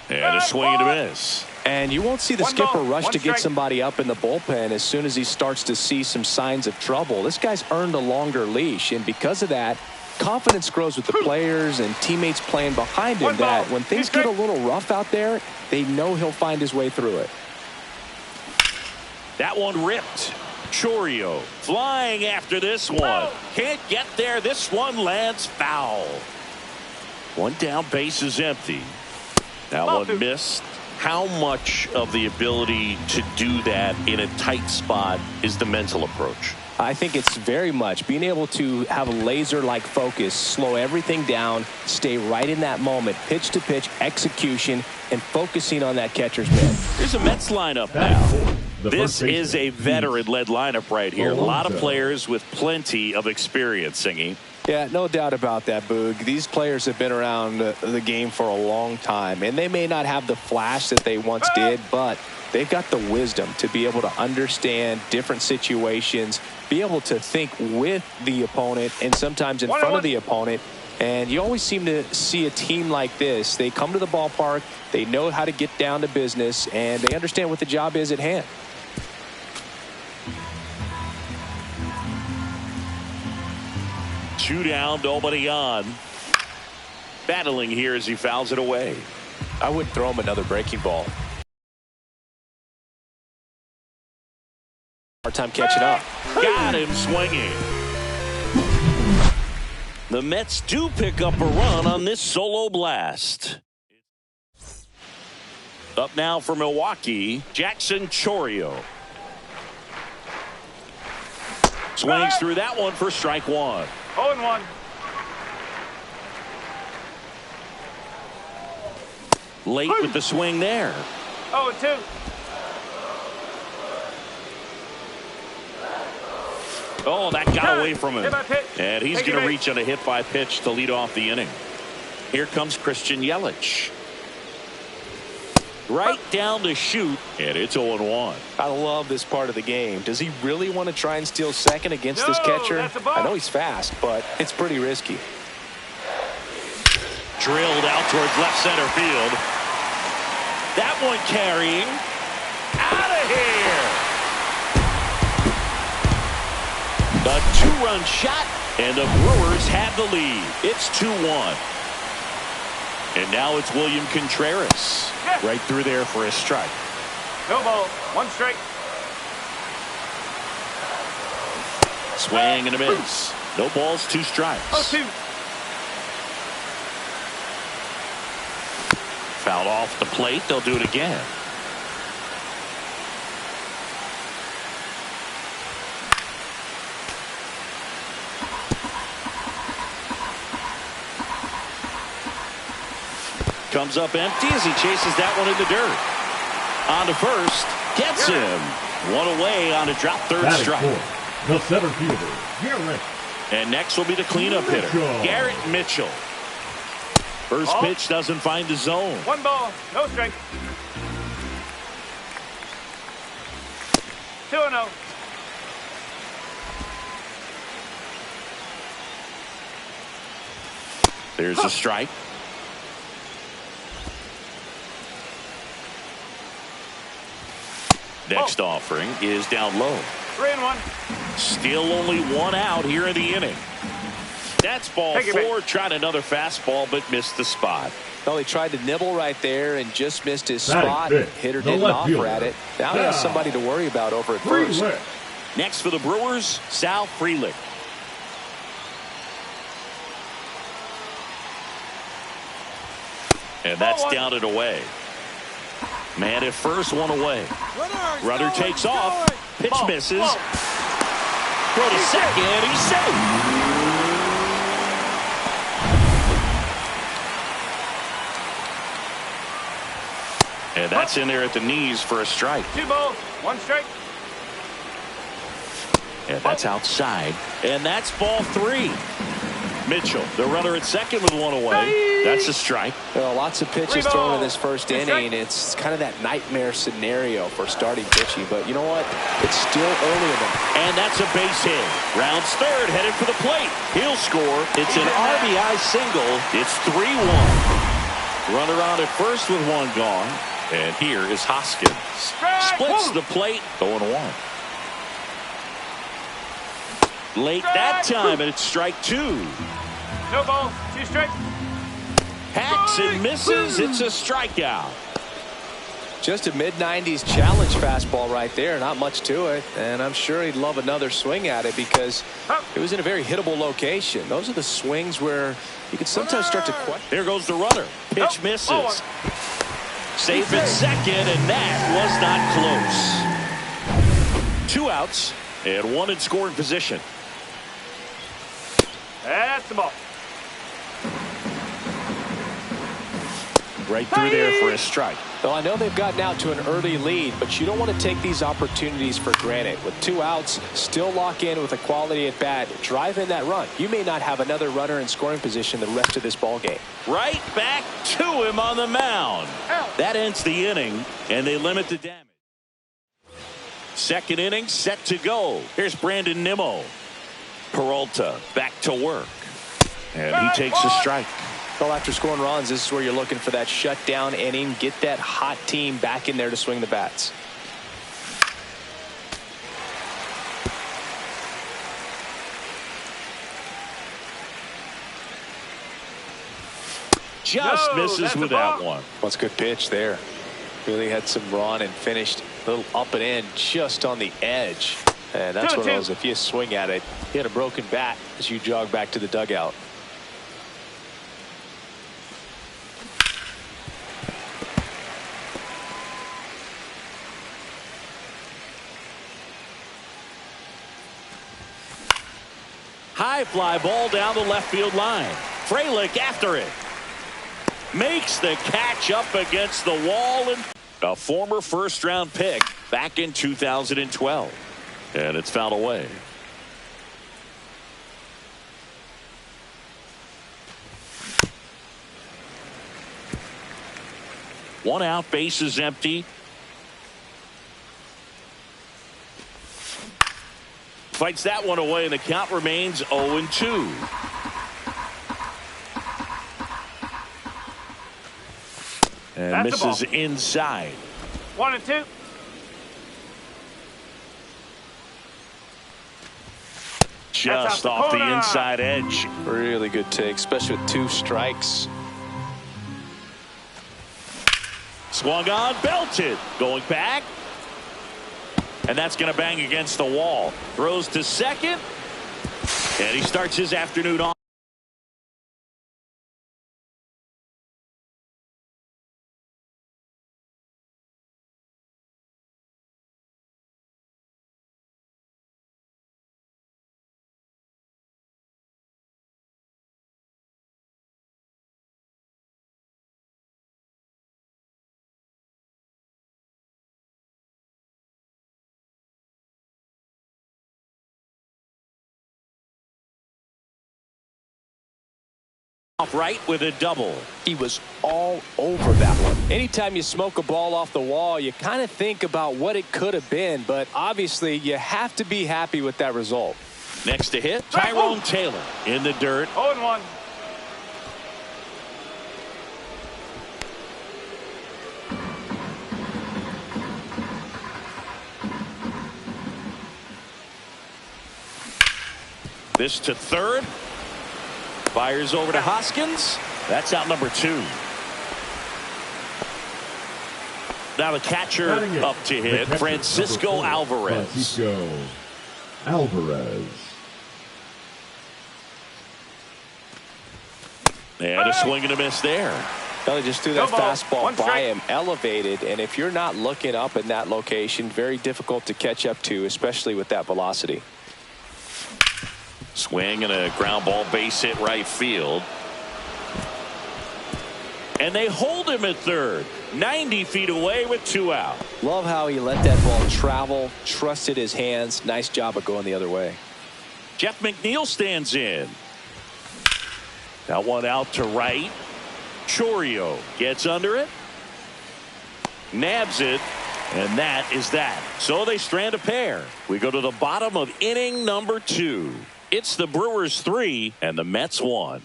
And a swing and a miss. And you won't see the skipper rush to get somebody up in the bullpen as soon as he starts to see some signs of trouble. This guy's earned a longer leash, and because of that, confidence grows with the players and teammates playing behind him that when things get a little rough out there, they know he'll find his way through it. That one ripped. Chourio flying after this one. Can't get there. This one lands foul. 1 down, base is empty. That one missed. How much of the ability to do that in a tight spot is the mental approach? I think it's very much being able to have a laser-like focus, slow everything down, stay right in that moment, pitch-to-pitch execution, and focusing on that catcher's mitt. Here's a Mets lineup now. This is a veteran-led lineup right here. A lot of players with plenty of experience, Singy. Yeah, no doubt about that, Boog. These players have been around the game for a long time, and they may not have the flash that they once did, but they've got the wisdom to be able to understand different situations, be able to think with the opponent and sometimes in front of the opponent. And you always seem to see a team like this. They come to the ballpark, they know how to get down to business, and they understand what the job is at hand. Two down, nobody on. Battling here as he fouls it away. I wouldn't throw him another breaking ball. Hard time catching up. Got him swinging. The Mets do pick up a run on this solo blast. Up now for Milwaukee, Jackson Chourio. Swings through that one for strike 1. 0-1. Late with the swing there. 0-2. Oh, that got away from him. And he's going to reach on a hit by pitch to lead off the inning. Here comes Christian Yelich. Right down the chute, and it's 0-1. I love this part of the game. Does he really want to try and steal second against this catcher? I know he's fast, but it's pretty risky. Drilled out towards left center field. That one carrying. Out of here. A 2-run shot, and the Brewers have the lead. It's 2-1. And now it's William Contreras. Right through there for a strike. No ball. 1 strike. Swing and a miss. No balls, 2 strikes. 0-2. Fouled off the plate. They'll do it again. Comes up empty as he chases that one in the dirt. On to first. Gets him. One away on a drop third Batting strike. fourth, the center fielder, Garrett. And next will be the cleanup hitter, Mitchell. Garrett Mitchell. First pitch doesn't find the zone. 1 ball, no strike. 2-0. There's a strike. Next offering is down low. 3-1. Still only one out here in the inning. That's ball Take it four. back. Tried another fastball, but missed the spot. Well, he tried to nibble right there and just missed his Batting spot. fifth, Hitter the didn't left offer fielder. at it. Now he has Sal somebody to worry about over at first. Freelick. Next for the Brewers, Sal Frelick. And that's down and away. Man at first, one away. Runner takes off. Pitch misses. Throw to second. He's safe. And that's in there at the knees for a strike. 2 balls, 1 strike. And that's outside. And that's ball 3. Mitchell, the runner at second with one away. That's a strike. Well, lots of pitches thrown in this first inning. It's kind of that nightmare scenario for starting pitching. But you know what? It's still early in the. And that's a base hit. Rounds third, headed for the plate. He'll score. It's an RBI single. It's 3-1. Runner on at first with one gone. And here is Hoskins. Splits the plate. 0-1. Late that time, and it's strike 2. No balls, 2 strikes. Hacks and misses. It's a strikeout. Just a mid-90s challenge fastball right there. Not much to it. And I'm sure he'd love another swing at it because it was in a very hittable location. Those are the swings where you can sometimes start to question. There goes the runner. Pitch misses. Safe at second, and that was not close. 2 outs and 1 in scoring position. That's the ball. Right through there for a strike. Well, I know they've gotten out to an early lead, but you don't want to take these opportunities for granted. With 2 outs, still lock in with a quality at bat, drive in that run. You may not have another runner in scoring position the rest of this ball game. Right back to him on the mound. That ends the inning, and they limit the damage. Second inning set to go. Here's Brandon Nimmo. Peralta back to work. And he takes a strike. Well, after scoring runs, this is where you're looking for that shutdown inning. Get that hot team back in there to swing the bats. Just misses with that one. What's a good pitch there. Really had some run and finished a little up and in just on the edge. And that's one of those, if you swing at it, you had a broken bat as you jog back to the dugout. High fly ball down the left field line. Frelick after it. Makes the catch up against the wall. And a former first-round pick back in 2012. And it's fouled away. One out, base is empty. Fights that one away, and the count remains 0-2. And That's misses inside. 1-2. Just off the inside edge. Really good take, especially with 2 strikes. Swung on, belted. Going back. And that's going to bang against the wall. Throws to second. And he starts his afternoon off. Right with a double. He was all over that one. Anytime you smoke a ball off the wall, you kind of think about what it could have been, but obviously you have to be happy with that result. Next to hit, Tyrone Taylor in the dirt. 0-1. This to third. Fires over to Hoskins. That's out number 2. Now the catcher up to hit, Francisco Alvarez. Francisco Alvarez. And a swing and a miss there. Well, they just threw that fastball by him, elevated, and if you're not looking up in that location, very difficult to catch up to, especially with that velocity. Swing and a ground ball, base hit right field. And they hold him at third, 90 feet away with 2 out. Love how he let that ball travel, trusted his hands. Nice job of going the other way. Jeff McNeil stands in. That one out to right. Chourio gets under it. Nabs it. And that is that. So they strand a pair. We go to the bottom of inning number 2. It's the Brewers 3 and the Mets 1.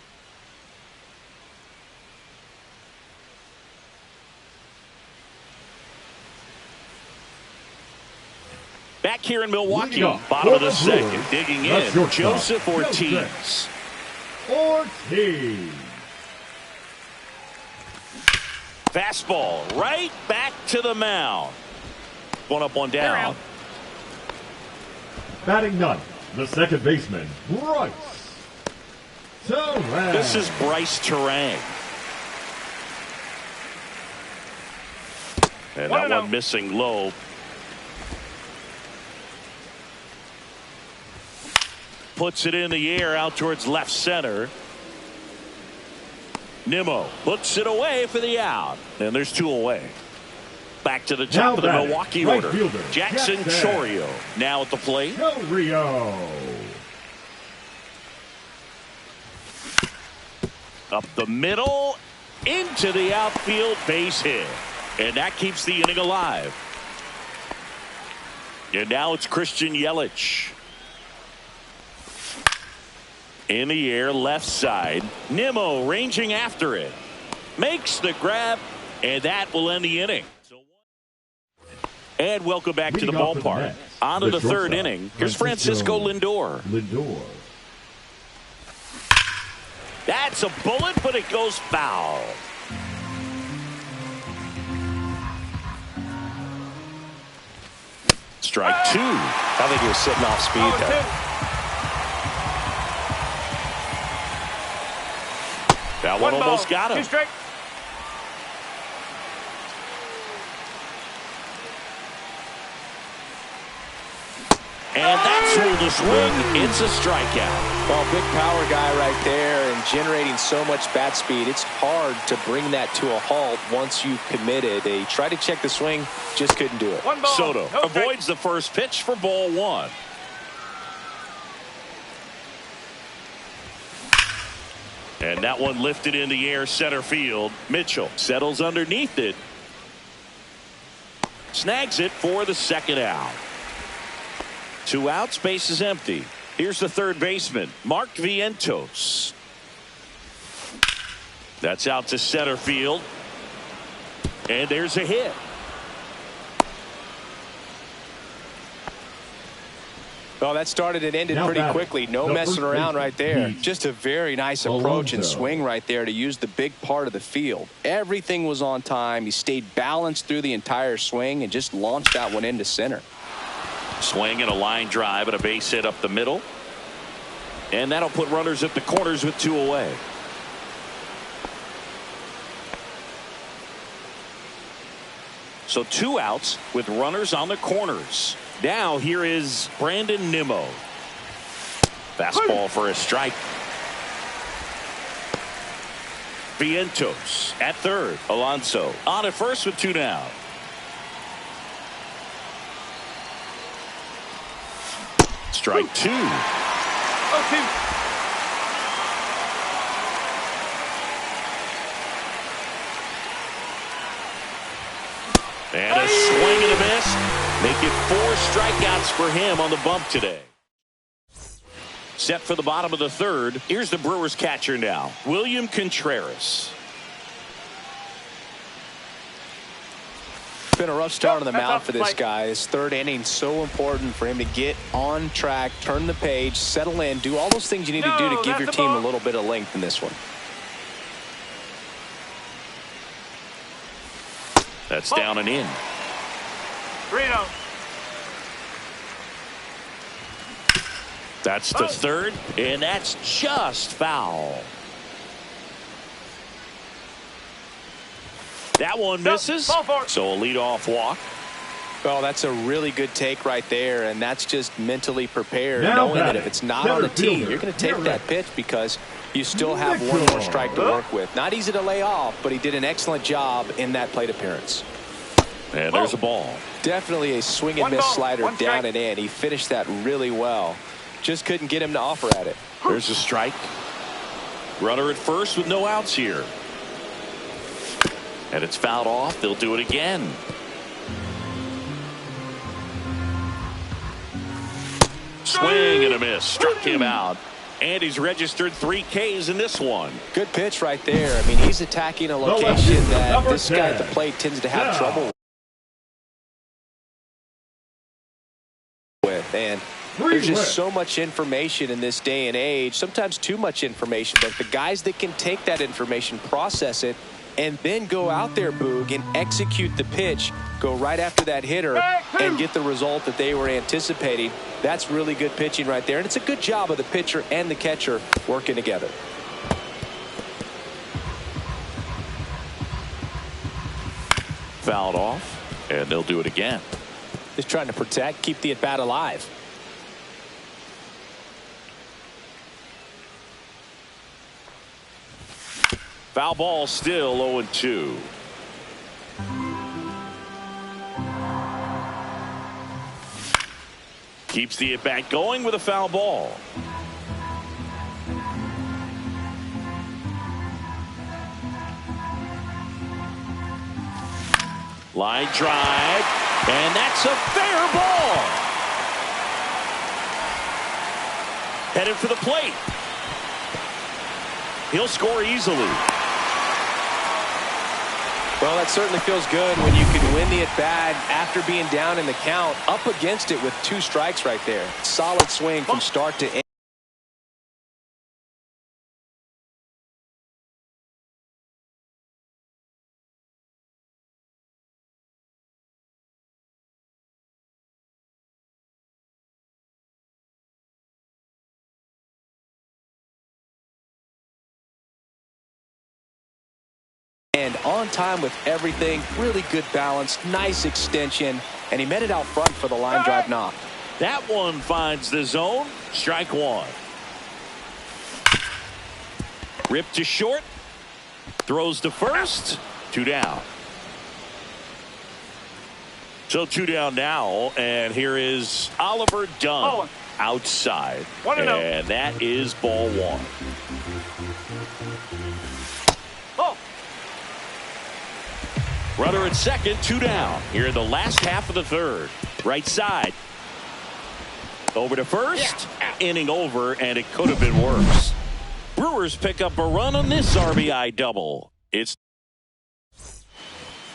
Back here in Milwaukee, bottom of the second, digging in, Joseph Ortiz. Fastball right back to the mound. One up, one down. Batting ninth, the second baseman, Bryce Terang. This is Bryce Terang. And that one missing low. Puts it in the air out towards left center. Nimmo puts it away for the out. And there's 2 away. Back to the top of the Milwaukee order. Fielder, Jackson Chourio now at the plate. Chourio. Up the middle, into the outfield, base hit. And that keeps the inning alive. And now it's Christian Yelich. In the air, left side. Nimmo ranging after it. Makes the grab, and that will end the inning. And welcome back to the ballpark. On to the third inning. Here's Francisco Lindor. That's a bullet, but it goes foul. Strike 2. I think he was sitting off speed there. That one almost got him. 2 strike. And that's ruled a swing. It's a strikeout. Well, big power guy right there and generating so much bat speed. It's hard to bring that to a halt once you've committed. They tried to check the swing, just couldn't do it. Soto avoids the first pitch for ball 1. And that one lifted in the air, center field. Mitchell settles underneath it. Snags it for the second out. 2 outs, base is empty. Here's the third baseman, Mark Vientos. That's out to center field. And there's a hit. Well, that started and ended pretty quickly. No messing around right there. Just a very nice approach and swing right there to use the big part of the field. Everything was on time. He stayed balanced through the entire swing and just launched that one into center. Swing and a line drive and a base hit up the middle. And that'll put runners at the corners with 2 away. So 2 outs with runners on the corners. Now here is Brandon Nimmo. Fastball for a strike. Vientos at third. Alonso on at first with 2 down. Strike 2. And a swing and a miss. Make it 4 strikeouts for him on the bump today. Set for the bottom of the third. Here's the Brewers catcher now, William Contreras. It's been a rough start on the mound for this guy. His third inning so important for him to get on track, turn the page, settle in, do all those things you need to do to give your team a little bit of length in this one. That's down and in. 3-0. That's to third, and that's just foul. That one misses, so a leadoff walk. Well, that's a really good take right there, and that's just mentally prepared, Now knowing that if it's not on the tee, you're going to take that pitch because you still have one more strike to work with. Not easy to lay off, but he did an excellent job in that plate appearance. And there's a ball. Definitely a swing and miss slider down and in. He finished that really well. Just couldn't get him to offer at it. There's a strike. Runner at first with no outs here. And it's fouled off. They'll do it again. Swing and a miss. Struck him out. And he's registered 3 Ks in this one. Good pitch right there. I mean, he's attacking a location that this guy at the plate tends to have trouble with. And there's just so much information in this day and age, sometimes too much information, but the guys that can take that information, process it, and then go out there, Boog, and execute the pitch, go right after that hitter and get the result that they were anticipating. That's really good pitching right there, and it's a good job of the pitcher and the catcher working together. Fouled off, and they'll do it again. Just trying to protect, keep the at-bat alive. Foul ball, still 0-2. Keeps the at-bat going with a foul ball. Line drive, and that's a fair ball. Headed for the plate. He'll score easily. Well, that certainly feels good when you can win the at-bat after being down in the count, up against it with 2 strikes right there. Solid swing from start to end. And on time with everything, really good balance, nice extension, and he met it out front for the line drive knock. That one finds the zone. Strike 1. Ripped to short. Throws to first. 2 down. So 2 down now, and here is Oliver Dunn outside. And that is ball 1. Runner at second, 2 down. Here in the last half of the third. Right side. Over to first. Inning over, and it could have been worse. Brewers pick up a run on this RBI double.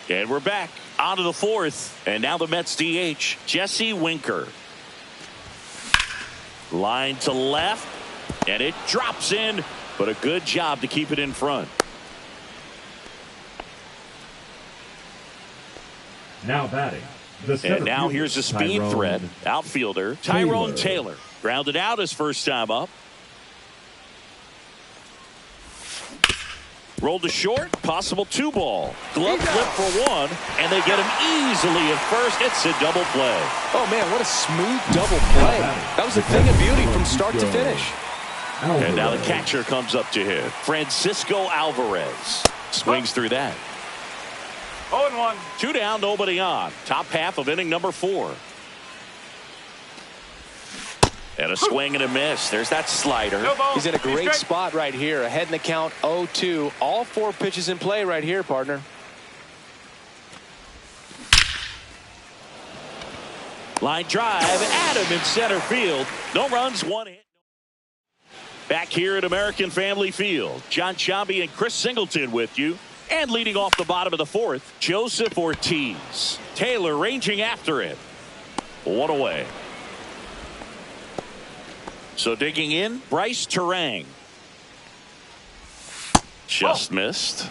And we're back. On to the 4th. And now the Mets DH, Jesse Winker. Line to left. And it drops in. But a good job to keep it in front. Now batting. And now here's a speed threat. Outfielder Tyrone Taylor. Grounded out his first time up. Rolled to short. Possible 2 ball. Glove flip for 1. And they get him easily at first. It's a double play. Oh, man, what a smooth double play. That was a thing of beauty from start to finish. And now the catcher comes up to hit. Francisco Alvarez. Swings through that. 0-1. 2 down, nobody on. Top half of inning number 4. And a swing and a miss. There's that slider. He's in a great spot right here. Ahead in the count, 0-2. All 4 pitches in play right here, partner. Line drive, Adam in center field. No runs, one hit. Back here at American Family Field, John Sciambi and Chris Singleton with you. And leading off the bottom of the fourth, Joseph Ortiz. Taylor ranging after it. One away. So digging in, Bryce Terang. Just missed.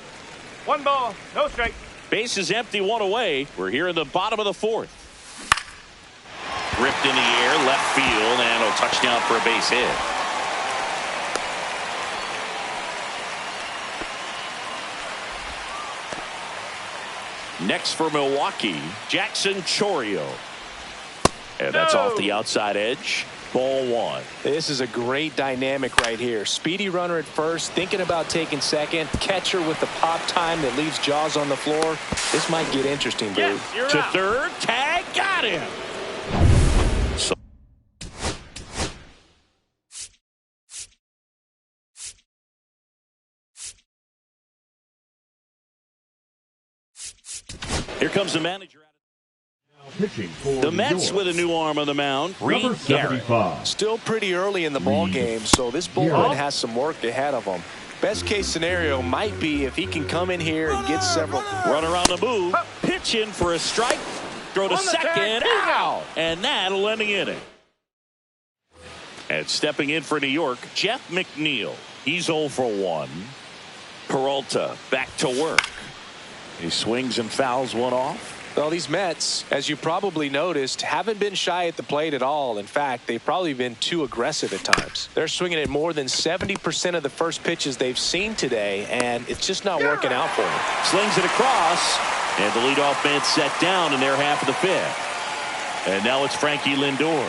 1 ball, no strike. Base is empty, one away. We're here in the bottom of the fourth. Ripped in the air, left field, and a touchdown for a base hit. Next for Milwaukee, Jackson Chourio. And that's off the outside edge. Ball one. This is a great dynamic right here. Speedy runner at first, thinking about taking second. Catcher with the pop time that leaves Jaws on the floor. This might get interesting, dude. Yes, to third, tag, got him. So here comes the manager. Pitching for The Mets with a new arm on the mound. Number 75. Still pretty early in the ball game, so this bullpen has some work ahead of him. Best case scenario might be if he can come in here and get several. Run around the move. Pitch in for a strike. Throw to second. Out. And that'll end the inning. And stepping in for New York, Jeff McNeil. He's 0 for 1. Peralta back to work. He swings and fouls one off. Well, these Mets, as you probably noticed, haven't been shy at the plate at all. In fact, they've probably been too aggressive at times. They're swinging at more than 70% of the first pitches they've seen today, and it's just not working out for them. Slings it across, and the leadoff man set down in their half of the fifth. And now it's Frankie Lindor.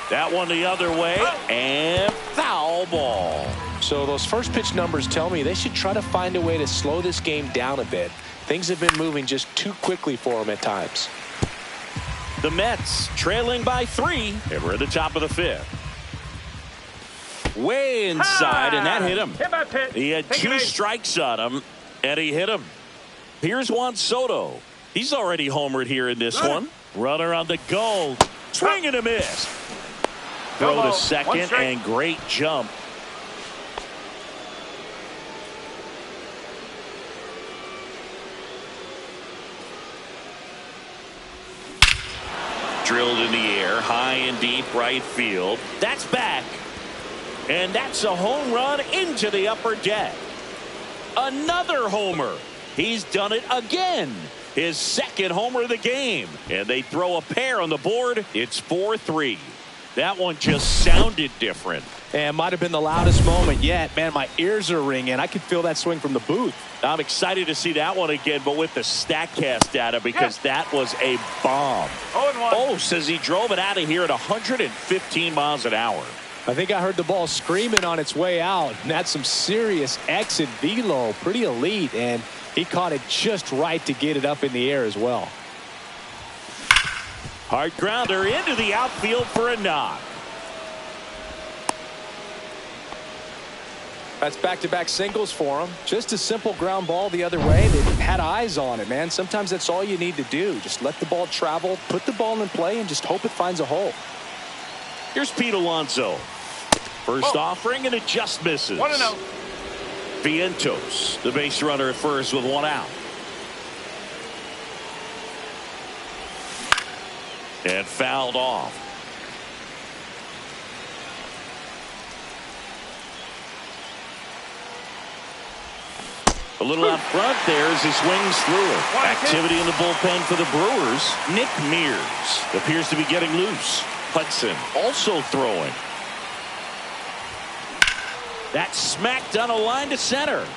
That one the other way, and foul ball. So those first pitch numbers tell me they should try to find a way to slow this game down a bit. Things have been moving just too quickly for them at times. The Mets trailing by 3, and we're at the top of the fifth. Way inside, and that hit him. He had 2 strikes on him, and he hit him. Here's Juan Soto. He's already homered here in this one. Runner on the goal. Swing and a miss. Throw to second, and great jump. Drilled in the air, high and deep right field. That's back. And that's a home run into the upper deck. Another homer. He's done it again. His second homer of the game. And they throw a pair on the board. It's 4-3. That one just sounded different. And might have been the loudest moment yet. Man, my ears are ringing. I could feel that swing from the booth. I'm excited to see that one again, but with the StatCast data, because that was a bomb. 0-1. Oh, says he drove it out of here at 115 miles an hour. I think I heard the ball screaming on its way out. And that's some serious exit velo. Pretty elite. And he caught it just right to get it up in the air as well. Hard grounder into the outfield for a knock. That's back-to-back singles for him. Just a simple ground ball the other way. They had eyes on it, man. Sometimes that's all you need to do. Just let the ball travel, put the ball in play, and just hope it finds a hole. Here's Pete Alonso. First offering, and it just misses. 1-0. Vientos, the base runner at first with 1 out. And fouled off. A little out front there as he swings through it. Activity in the bullpen for the Brewers. Nick Mears appears to be getting loose. Hudson also throwing. That smacked on a line to center.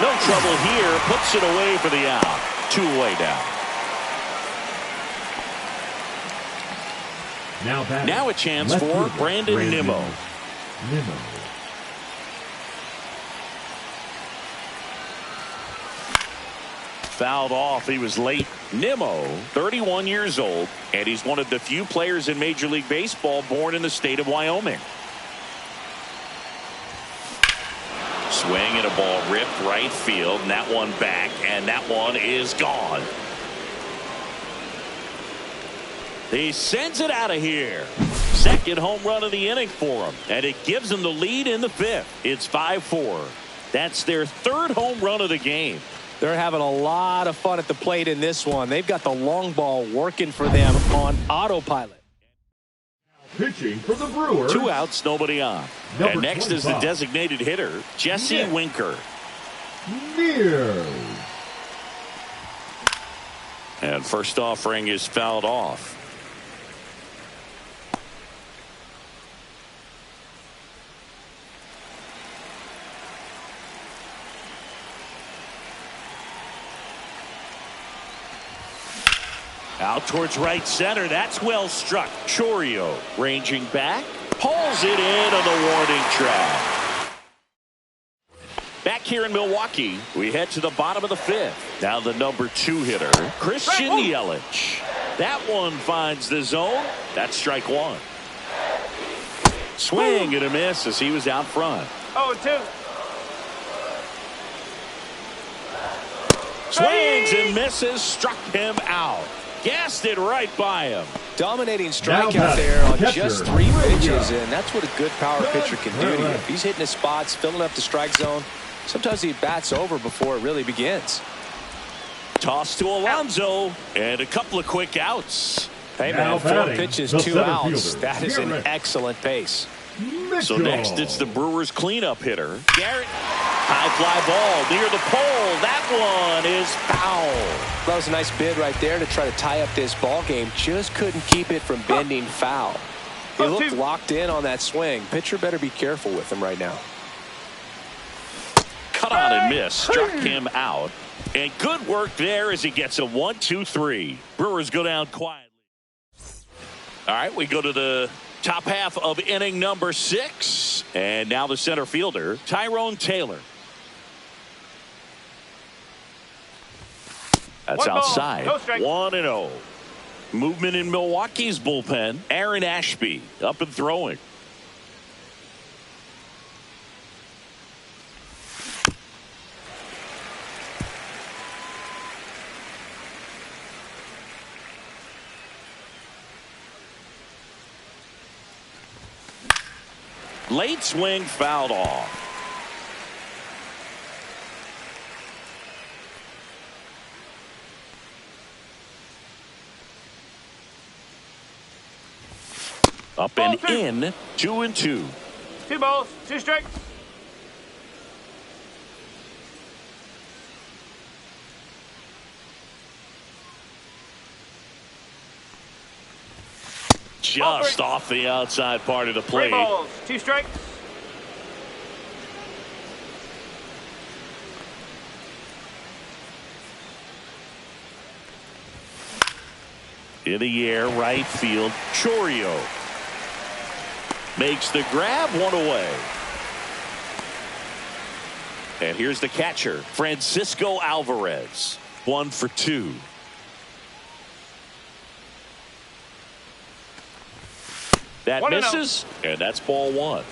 No trouble here. Puts it away for the out. 2 away down. Now a chance for Brandon Nimmo. Fouled off. He was late. Nimmo, 31 years old, and he's one of the few players in Major League Baseball born in the state of Wyoming. Swing and a ball ripped right field, and that one back, and that one is gone. He sends it out of here. Second home run of the inning for him, and it gives him the lead in the fifth. It's 5-4. That's their third home run of the game. They're having a lot of fun at the plate in this one. They've got the long ball working for them on autopilot. Pitching for the Brewers. 2 outs, nobody on. And next 25. Is the designated hitter, Jesse Winker. Mears. And first offering is fouled off. Out towards right center. That's well struck. Chourio ranging back. Pulls it in on the warning track. Back here in Milwaukee, we head to the bottom of the fifth. Now the number 2 hitter, Christian Yelich. That one finds the zone. That's strike 1. Swing and a miss as he was out front. 0-2. Swings and misses. Struck him out. Gassed it right by him. Dominating strikeout there on just 3 pitches, and that's what a good power pitcher can do to you. If he's hitting his spots, filling up the strike zone, sometimes he bats over before it really begins. Toss to Alonso, and a couple of quick outs. Hey, man, 4 pitches, 2 outs. That is an excellent pace. So next, it's the Brewers cleanup hitter, Garrett. High fly ball near the pole. That one is foul. That was a nice bid right there to try to tie up this ball game. Just couldn't keep it from bending foul. He looked locked in on that swing. Pitcher better be careful with him right now. Cut on and miss. Struck him out. And good work there as he gets a 1-2-3. Brewers go down quietly. All right, we go to the top half of inning number 6. And now the center fielder, Tyrone Taylor. That's outside. 1-0. Movement in Milwaukee's bullpen. Aaron Ashby up and throwing. Late swing fouled off. Up and in, 2-2. 2 balls, 2 strikes. Just off the outside part of the plate. 3 balls, 2 strikes. In the air, right field, Chourio makes the grab, 1 away. And here's the catcher, Francisco Alvarez, 1 for 2. That misses, and that's ball 1.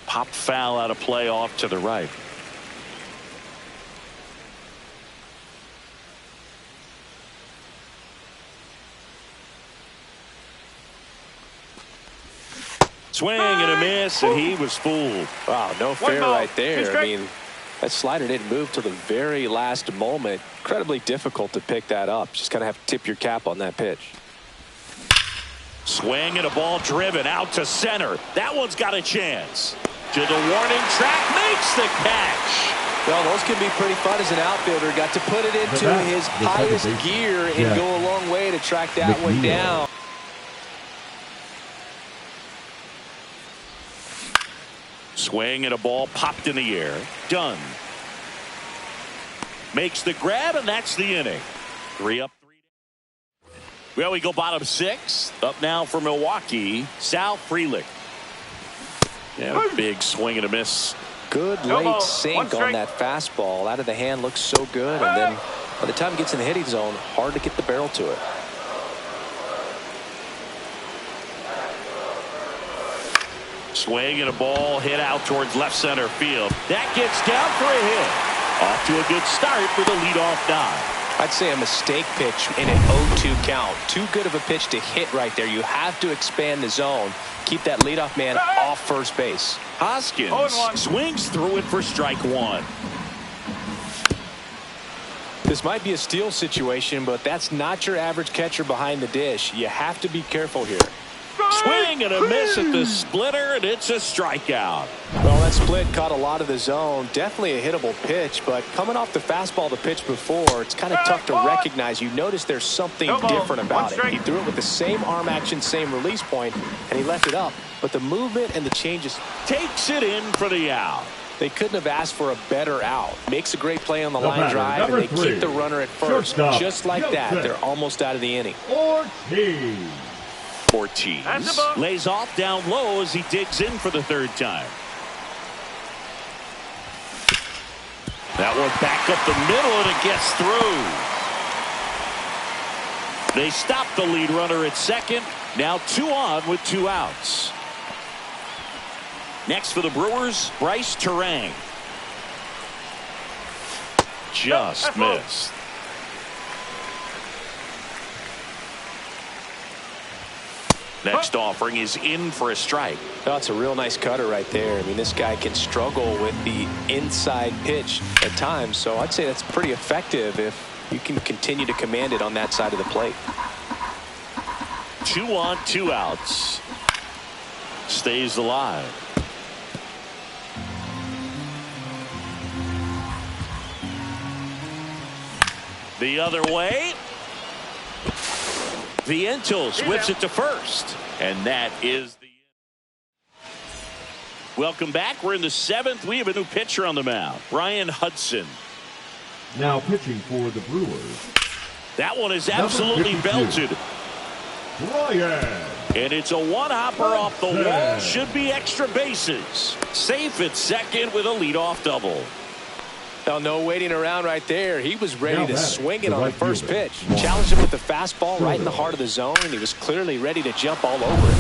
Pop foul out of play off to the right. Swing and a miss, and he was fooled. Wow, no fair right there. I mean, that slider didn't move till the very last moment. Incredibly difficult to pick that up. Just kind of have to tip your cap on that pitch. Swing and a ball driven out to center. That one's got a chance. To the warning track, makes the catch. Well, those can be pretty fun as an outfielder. Got to put it into his highest gear and go a long way to track that one down. Swing and a ball popped in the air. Done. Makes the grab, and that's the inning. 3 up, 3 down. Well, we go bottom 6. Up now for Milwaukee, Sal Frelick. And a big swing and a miss. Good late sink on that fastball. Out of the hand, looks so good. And then by the time it gets in the hitting zone, hard to get the barrel to it. Swing and a ball hit out towards left center field. That gets down for a hit. Off to a good start with a leadoff dive. I'd say a mistake pitch in an 0-2 count. Too good of a pitch to hit right there. You have to expand the zone. Keep that leadoff man off first base. Hoskins swings through it for strike one. This might be a steal situation, but that's not your average catcher behind the dish. You have to be careful here. Swing and a miss at the splitter, and it's a strikeout. Well, that split caught a lot of the zone. Definitely a hittable pitch, but coming off the fastball the pitch before, it's kind of tough to recognize. You notice there's something different about it. He threw it with the same arm action, same release point, and he left it up. But the movement and the changes takes it in for the out. They couldn't have asked for a better out. Makes a great play on the line drive, and they keep the runner at first. Just like that, they're almost out of the inning. Ortiz lays off down low as he digs in for the third time. That one back up the middle, and it gets through. They stop the lead runner at second. Now 2 on with 2 outs. Next for the Brewers, Bryce Terang. Just missed. Next offering is in for a strike. That's a real nice cutter right there. I mean, this guy can struggle with the inside pitch at times, so I'd say that's pretty effective if you can continue to command it on that side of the plate. 2 on, 2 outs. Stays alive. The other way. Vientos whips it to first, and that is the end. Welcome back. We're in the 7th. We have a new pitcher on the mound, Brian Hudson. Now pitching for the Brewers. That one is absolutely belted. Brian. And it's a one-hopper off the wall. Should be extra bases. Safe at second with a leadoff double. Now, no waiting around right there. He was ready to swing it on the first pitch. Fielder. Challenged him with the fastball right in the heart of the zone, and he was clearly ready to jump all over it.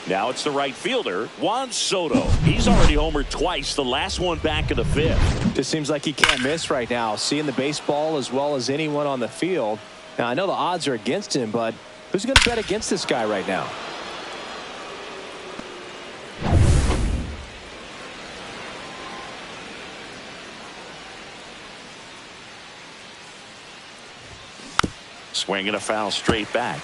Now it's the right fielder, Juan Soto. He's already homered twice, the last one back in the 5th. Just seems like he can't miss right now, seeing the baseball as well as anyone on the field. Now, I know the odds are against him, but who's going to bet against this guy right now? Swinging a foul straight back.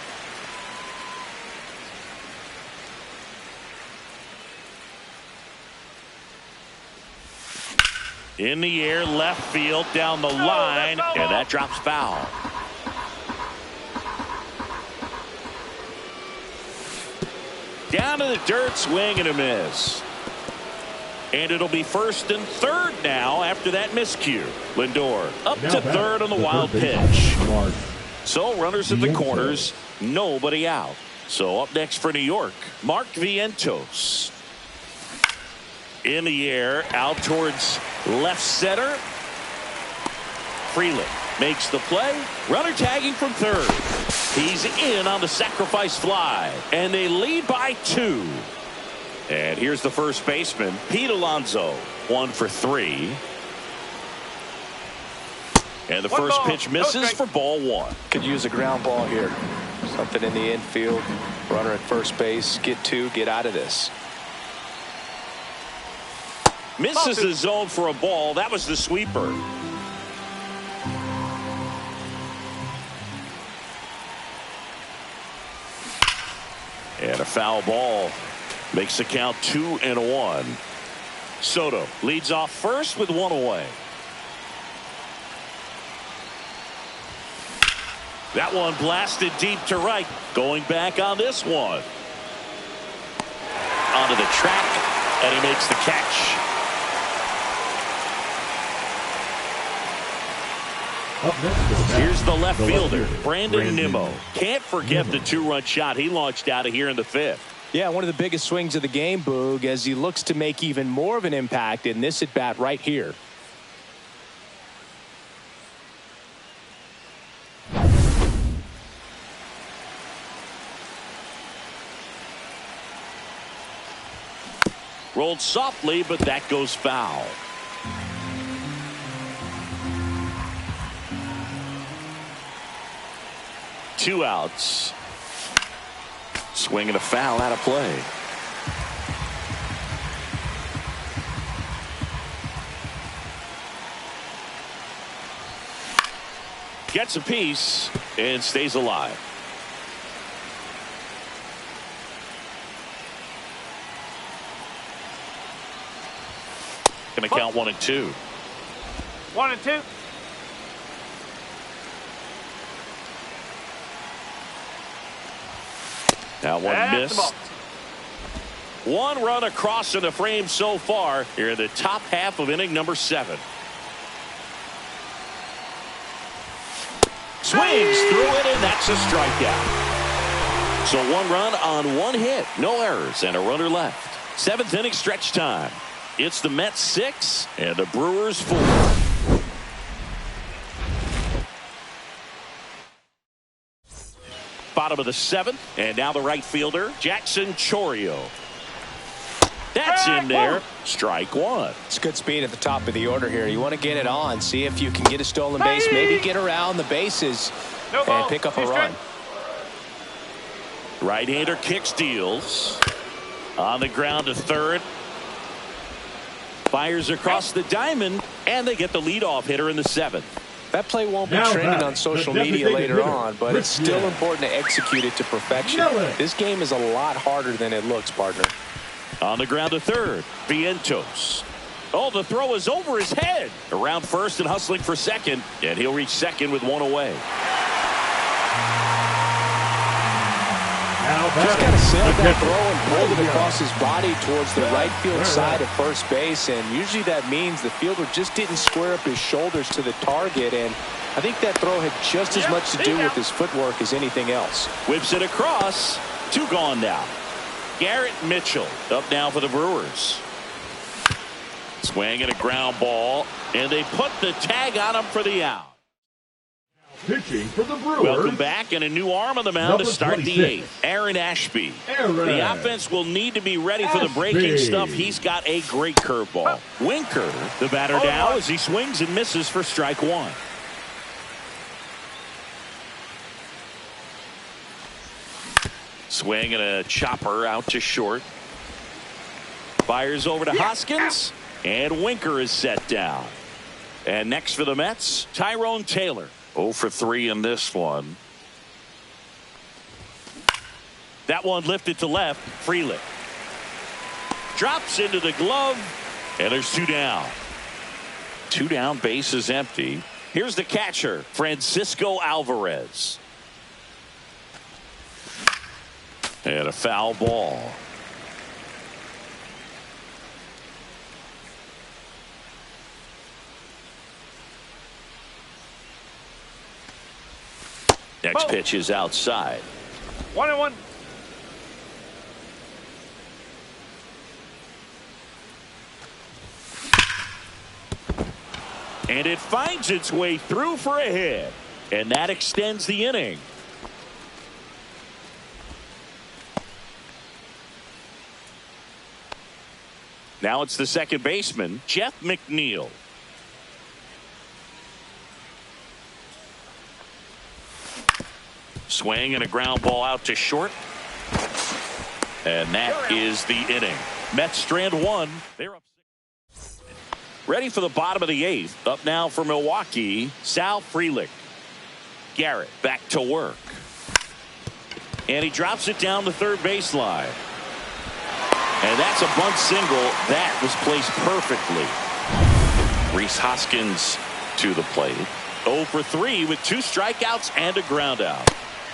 In the air, left field, down the line, and that drops foul. Down to the dirt, swing and a miss. And it'll be first and third now after that miscue. Lindor up to third on the wild pitch. So runners at the corners, nobody out. So up next for New York, Mark Vientos. In the air, out towards left center. Freeland makes the play. Runner tagging from third. He's in on the sacrifice fly. And they lead by 2. And here's the first baseman, Pete Alonso. 1 for 3. And the first pitch misses for ball 1. Could use a ground ball here. Something in the infield. Runner at first base. Get 2. Get out of this. Misses the zone for a ball. That was the sweeper. And a foul ball makes the count 2-1. Soto leads off first with 1 away. That one blasted deep to right. Going back on this one. Onto the track, and he makes the catch. Here's the left fielder, Brandon Nimmo. Can't forget the 2-run shot he launched out of here in the 5th. Yeah, one of the biggest swings of the game, Boog, as he looks to make even more of an impact in this at-bat right here. Rolled softly, but that goes foul. Two outs. Swing and a foul out of play. Gets a piece and stays alive. Going to count 1 and 2. 1 and 2. That one missed. One run across in the frame so far here in the top half of inning number 7. Swings through it, and that's a strikeout. So 1 run on 1 hit, no errors, and a runner left. 7th inning stretch time. It's the Mets 6 and the Brewers 4. Bottom of the 7th, and now the right fielder, Jackson Chourio. That's in there. Strike 1. It's good speed at the top of the order here. You want to get it on, see if you can get a stolen base, maybe get around the bases and pick up a run. Right-hander kicks, deals. On the ground to third. Fires across the diamond, and they get the leadoff hitter in the 7th. That play won't be trending on social media later on, but it's still important to execute it to perfection. This game is a lot harder than it looks, partner. On the ground to third, Vientos. Oh, the throw is over his head. Around first and hustling for second, and he'll reach second with 1 away. Just kind of sailed that throw and pulled it across his body towards the right field side of first base, and usually that means the fielder just didn't square up his shoulders to the target, and I think that throw had just as much to do with his footwork as anything else. Whips it across. 2 gone now. Garrett Mitchell up now for the Brewers. Swing and a ground ball, and they put the tag on him for the out. Pitching for the Brewers. Welcome back, and a new arm on the mound to start the 8th. Aaron Ashby. The offense will need to be ready for the breaking stuff. He's got a great curveball. Winker, the batter now, as he swings and misses for strike 1. Swing and a chopper out to short. Fires over to Hoskins, and Winker is set down. And next for the Mets, Tyrone Taylor. 0 for 3 in this one. That one lifted to left. Frelick drops into the glove, and there's 2 down. 2 down, base is empty. Here's the catcher, Francisco Alvarez. And a foul ball. Next pitch is outside. 1-1. And it finds its way through for a hit. And that extends the inning. Now it's the second baseman, Jeff McNeil. Swing and a ground ball out to short. And that is the inning. Mets strand 1. They're up 6. Ready for the bottom of the 8th. Up now for Milwaukee, Sal Frelick. Garrett back to work. And he drops it down the third baseline. And that's a bunt single. That was placed perfectly. Rhys Hoskins to the plate. 0 for 3 with 2 strikeouts and a ground out.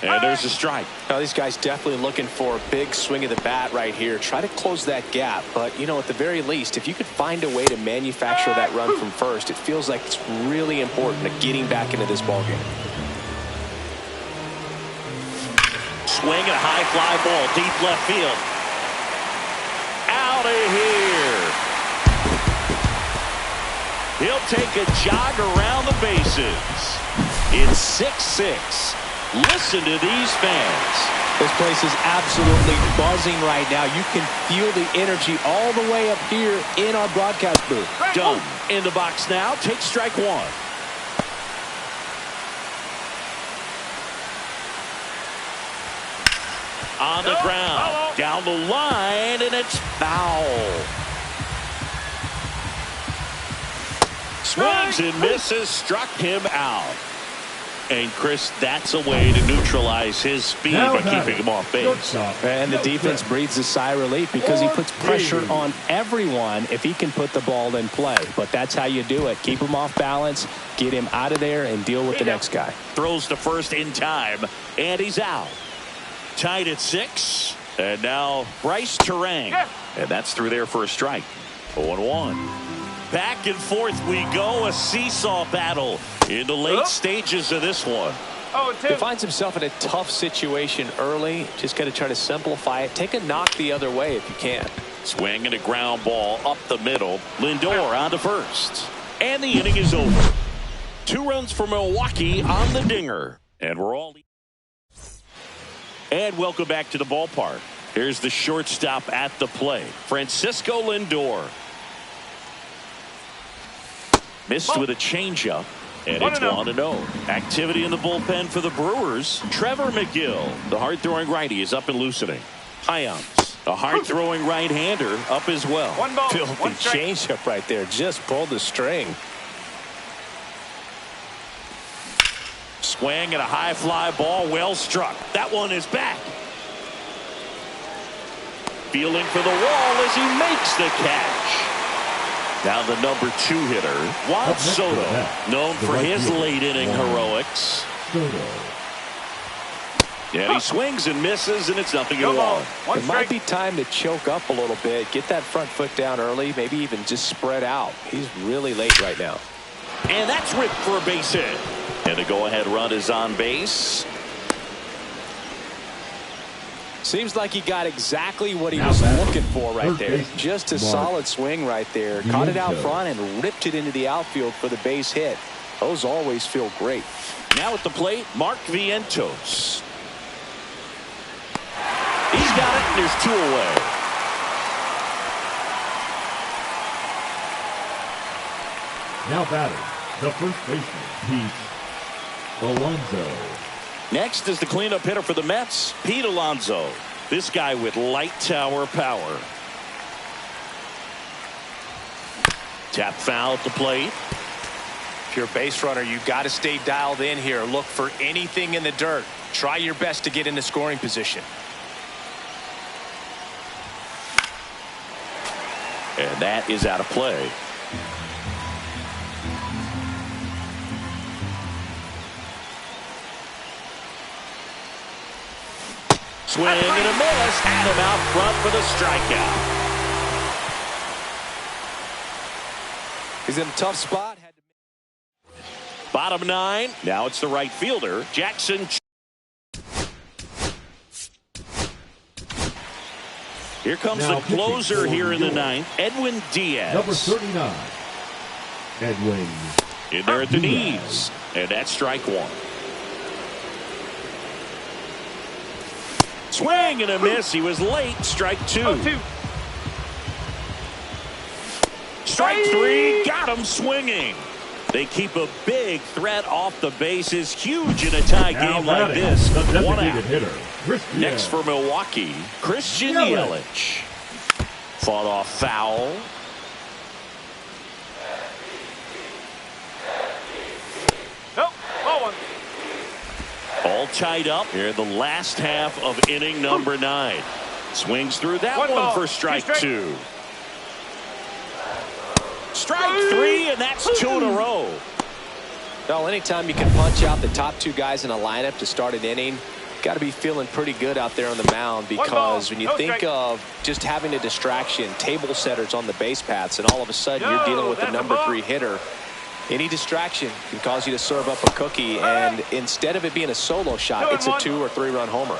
And there's a strike. Now these guys definitely looking for a big swing of the bat right here. Try to close that gap. But, you know, at the very least, if you could find a way to manufacture that run from first, it feels like it's really important to getting back into this ballgame. Swing and a high fly ball deep left field. Out of here. He'll take a jog around the bases. It's 6-6. Listen to these fans. This place is absolutely buzzing right now. You can feel the energy all the way up here in our broadcast booth. Done. In the box now. Take strike one. On the ground. Down the line, and it's foul. Swings and misses. Struck him out. And, Chris, that's a way to neutralize his speed by keeping him off base. And the defense breathes a sigh of relief because he puts pressure on everyone if he can put the ball in play. But that's how you do it. Keep him off balance, get him out of there, and deal with the next guy. Throws to first in time, and he's out. Tied at 6. And now Bryce Terang. And that's through there for a strike. 0-1. Back and forth we go. A seesaw battle in the late stages of this one. He finds himself in a tough situation early. Just got to try to simplify it. Take a knock the other way if you can. Swing and a ground ball up the middle. Lindor on to first. And the inning is over. 2 runs for Milwaukee on the dinger. And we're all... And welcome back to the ballpark. Here's the shortstop at the plate, Francisco Lindor. Missed with a changeup, and it's 1-0. Activity in the bullpen for the Brewers. Trevor McGill, the hard-throwing righty, is up and loosening. Hyams, a hard-throwing right-hander, up as well. Filthy changeup right there. Just pulled the string. Swing and a high fly ball, well struck. That one is back. Fielding for the wall as he makes the catch. Now the number 2 hitter, Juan Soto, known for his late inning heroics. And he swings and misses, and it's 0-1. It might be time to choke up a little bit, get that front foot down early, maybe even just spread out. He's really late right now. And that's ripped for a base hit. And the go-ahead run is on base. Seems like he got exactly what he was looking for right there. Just a solid swing right there. Caught it out front and ripped it into the outfield for the base hit. Those always feel great. Now at the plate, Mark Vientos. He's got it, and there's 2 away. Now batting, the first baseman, Pete Alonso. Next is the cleanup hitter for the Mets, Pete Alonso. This guy with light tower power. Tap foul at the plate. If you're a base runner, you've got to stay dialed in here. Look for anything in the dirt. Try your best to get into scoring position. And that is out of play. Swing and a miss. Had him out front for the strikeout. He's in a tough spot. Bottom 9. Now it's the right fielder, Jackson. Here comes now the closer here in the 9th, Edwin Diaz. Number 39, Edwin. In there at the knees. And that's strike 1. Swing and a miss. He was late. Strike 2. 0-2. Strike 3. Got him swinging. They keep a big threat off the bases. Huge in a tie game like this. 1 out. Hitter, Next for Milwaukee, Christian Yelich. Fought off foul. Nope. Ball 1. All tied up here in the last half of inning number 9. Swings through that one for strike 2. Strike 3, and that's 2 in a row. Well, anytime you can punch out the top 2 guys in a lineup to start an inning, got to be feeling pretty good out there on the mound, because when you think of just having a distraction, table setters on the base paths, and all of a sudden you're dealing with the number 3 hitter, any distraction can cause you to serve up a cookie, and instead of it being a solo shot, it's a 2 or 3 run homer.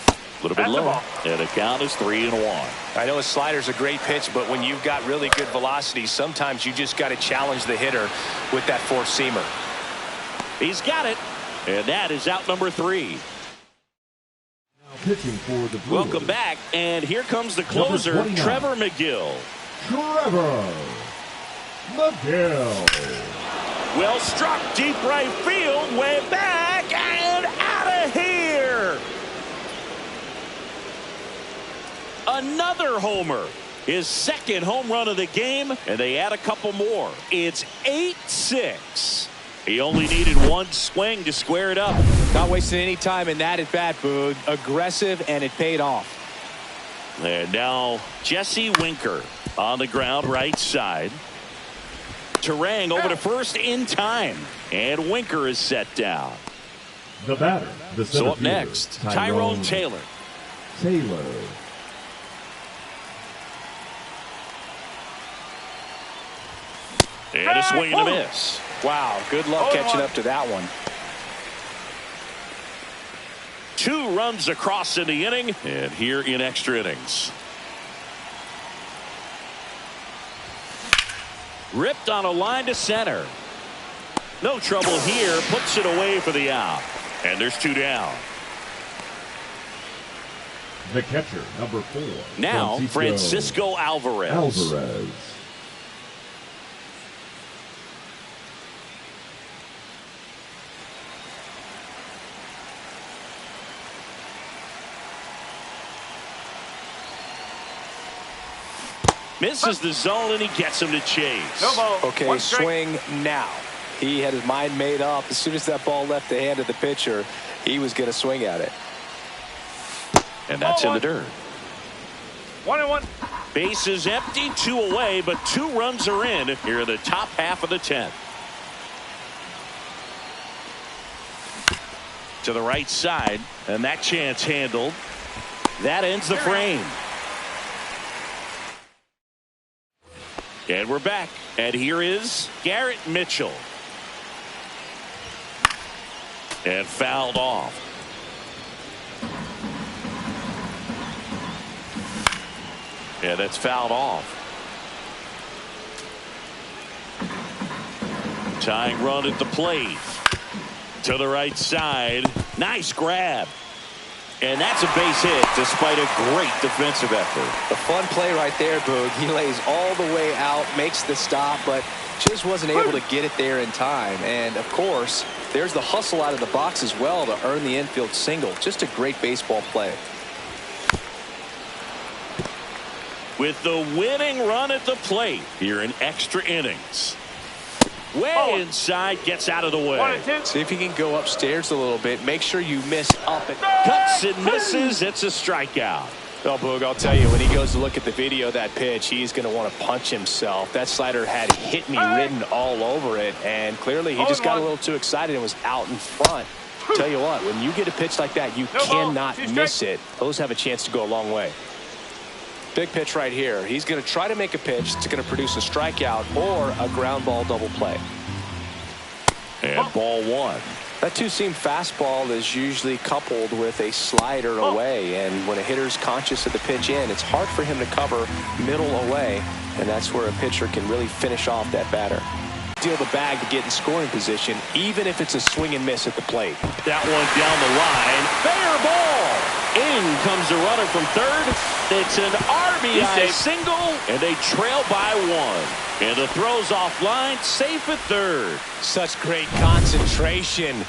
A little bit low, and the count is 3-1. I know a slider's a great pitch, but when you've got really good velocity, sometimes you just got to challenge the hitter with that 4-seamer. He's got it, and that is out number 3. Pitching for the Brewers. Welcome back, and here comes the closer, Trevor McGill. Trevor McGill. Well struck, deep right field, way back, and out of here. Another homer. His second home run of the game, and they add a couple more. It's 8-6. He only needed one swing to square it up. Not wasting any time in that at bat, Boog. Aggressive, and it paid off. And now Jesse Winker on the ground, right side. Terang over to first in time, and Winker is set down. The batter, the so up next, Tyrone Taylor. And a swing and a miss. Wow, good luck catching up to that one. 2 runs across in the inning, and here in extra innings. Ripped on a line to center. No trouble here, puts it away for the out. And there's 2 down. The catcher, number 4. Now, Francisco Alvarez. Misses the zone, and he gets him to chase. Okay, swing now. He had his mind made up. As soon as that ball left the hand of the pitcher, he was going to swing at it. And that's in the dirt. 1-1. Base is empty, 2 away, but 2 runs are in here in the top half of the 10th. To the right side, and that chance handled. That ends the frame. And we're back. And here is Garrett Mitchell. And fouled off. And that's fouled off. Tying run at the plate. To the right side. Nice grab. And that's a base hit despite a great defensive effort. The fun play right there, Boog. He lays all the way out, makes the stop, but just wasn't able to get it there in time. And, of course, there's the hustle out of the box as well to earn the infield single. Just a great baseball play. With the winning run at the plate here in extra innings. Way inside, gets out of the way. See if you can go upstairs a little bit. Make sure you miss up. Cuts and misses. It's a strikeout. Well, Boog, I'll tell you, when he goes to look at the video of that pitch, he's going to want to punch himself. That slider had hit me written all over it, and clearly he just got a little too excited and was out in front. Tell you what, when you get a pitch like that, you cannot miss it. Those have a chance to go a long way. Big pitch right here. He's going to try to make a pitch that's going to produce a strikeout or a ground ball double play. And ball 1. That two-seam fastball is usually coupled with a slider away, and when a hitter's conscious of the pitch in, it's hard for him to cover middle away, and that's where a pitcher can really finish off that batter. Deal the bag to get in scoring position, even if it's a swing and miss at the plate. That one down the line. Fair ball. In comes the runner from third. It's an RBI single, and they trail by 1. And the throw's offline, safe at third. Such great concentration.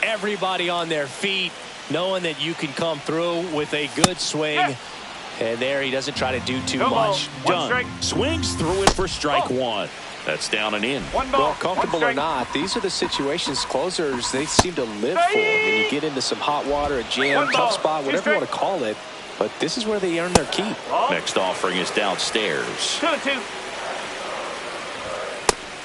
Everybody on their feet, knowing that you can come through with a good swing. And there he doesn't try to do too much. Done. Swings through it for strike 1. That's down and in. Well, comfortable or not, these are the situations closers they seem to live for. I mean, you get into some hot water, a jam, tough spot, whatever you want to call it. But this is where they earn their keep. Next offering is downstairs. 2-2.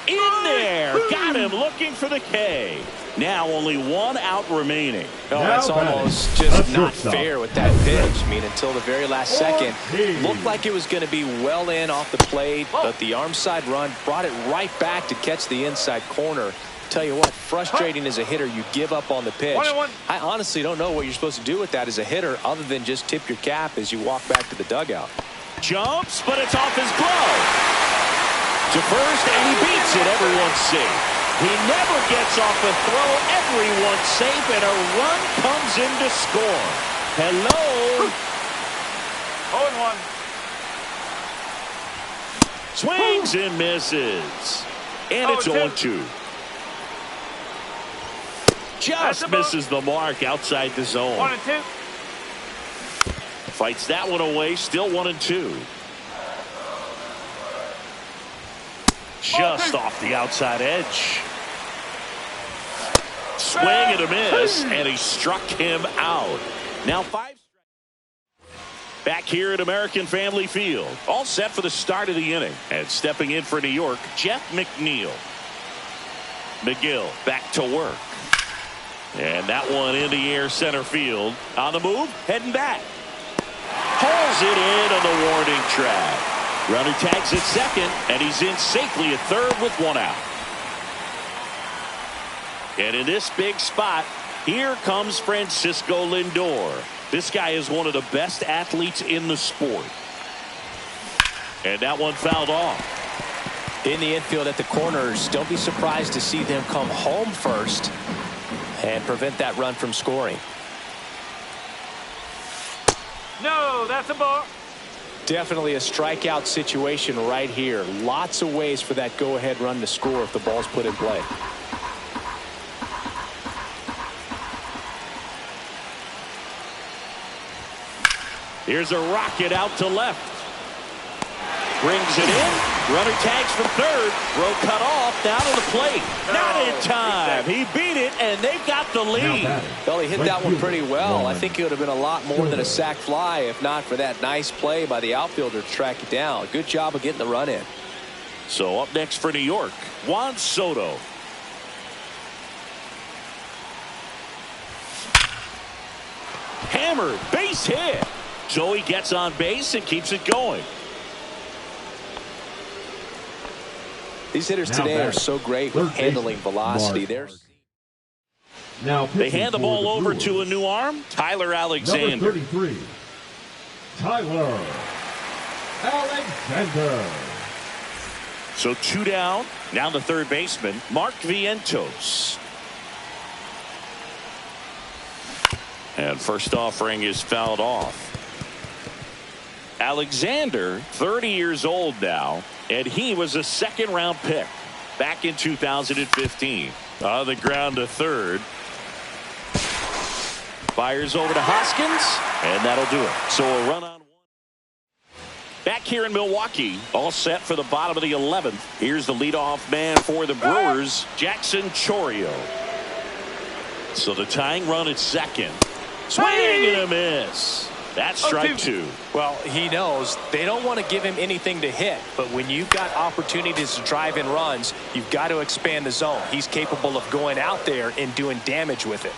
In there. Got him looking for the K. Now only 1 out remaining. Oh, that's almost just not fair with that pitch. I mean, until the very last second, looked like it was going to be well in off the plate, but the arm side run brought it right back to catch the inside corner. Tell you what, frustrating as a hitter, you give up on the pitch. I honestly don't know what you're supposed to do with that as a hitter other than just tip your cap as you walk back to the dugout. Jumps, but it's off his glove. To first, and he beats it. Everyone's safe. He never gets off a throw. Everyone's safe, and a run comes in to score. Hello. 0-1. Swings and misses. And it's 0-2. Just misses the mark outside the zone. 1-2. Fights that one away. Still 1-2. Just off the outside edge. Swing and a miss, and he struck him out. Now 5 strikes. Back here at American Family Field. All set for the start of the inning. And stepping in for New York, Jeff McNeil. McGill back to work. And that one in the air center field. On the move, heading back. Hauls it in on the warning track. Runner tags at second, and he's in safely at third with 1 out. And in this big spot, here comes Francisco Lindor. This guy is one of the best athletes in the sport. And that one fouled off. In the infield at the corners, don't be surprised to see them come home first and prevent that run from scoring. No, that's a ball. Definitely a strikeout situation right here. Lots of ways for that go-ahead run to score if the ball's put in play. Here's a rocket out to left. Brings it in. Runner tags from third. Throw cut off. Down to the plate. Not in time. He beat it, and they've got the lead. Well, he hit that one pretty well. I think it would have been a lot more than a sac fly if not for that nice play by the outfielder to track it down. Good job of getting the run in. So up next for New York, Juan Soto. Hammered, base hit. So he gets on base and keeps it going. These hitters today are so great with handling velocity. They hand the ball over to a new arm, Tyler Alexander. Number 33, Tyler Alexander. So 2 down. Now the third baseman, Mark Vientos. And first offering is fouled off. Alexander, 30 years old now, and he was a second-round pick back in 2015. On the ground to third. Fires over to Hoskins, and that'll do it. So a run on one. Back here in Milwaukee, all set for the bottom of the 11th. Here's the leadoff man for the Brewers, Jackson Chourio. So the tying run at second. Swing and a miss. That's strike 2. Well, he knows they don't want to give him anything to hit, but when you've got opportunities to drive in runs, you've got to expand the zone. He's capable of going out there and doing damage with it.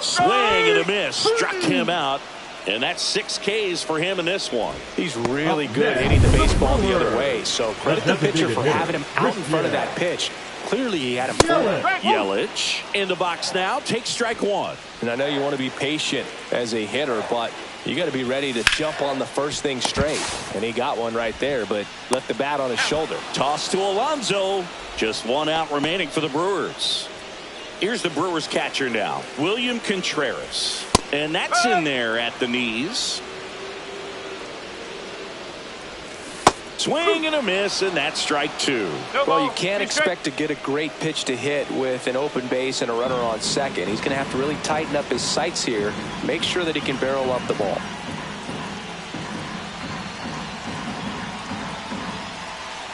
Swing and a miss. Struck him out. And that's 6 Ks for him in this one. He's really good hitting the baseball the other way, so credit the pitcher for having him out in front of that pitch. Clearly he had him fooled. Yelich in the box now. Takes strike 1. And I know you want to be patient as a hitter, but you got to be ready to jump on the first thing straight. And he got one right there, but left the bat on his shoulder. Toss to Alonso. Just 1 out remaining for the Brewers. Here's the Brewers catcher now, William Contreras. And that's in there at the knees. Swing and a miss, and that's strike 2. Well, you can't expect to get a great pitch to hit with an open base and a runner on second. He's going to have to really tighten up his sights here, make sure that he can barrel up the ball.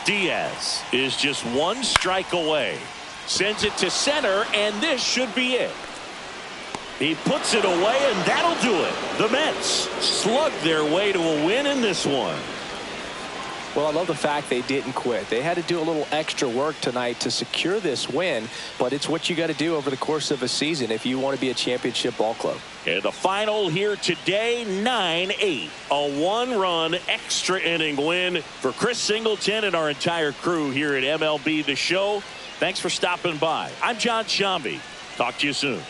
Diaz is just 1 strike away. Sends it to center, and this should be it. He puts it away, and that'll do it. The Mets slug their way to a win in this one. Well, I love the fact they didn't quit. They had to do a little extra work tonight to secure this win, but it's what you got to do over the course of a season if you want to be a championship ball club. And the final here today, 9-8. A 1-run extra inning win for Chris Singleton and our entire crew here at MLB The Show. Thanks for stopping by. I'm John Shambi. Talk to you soon.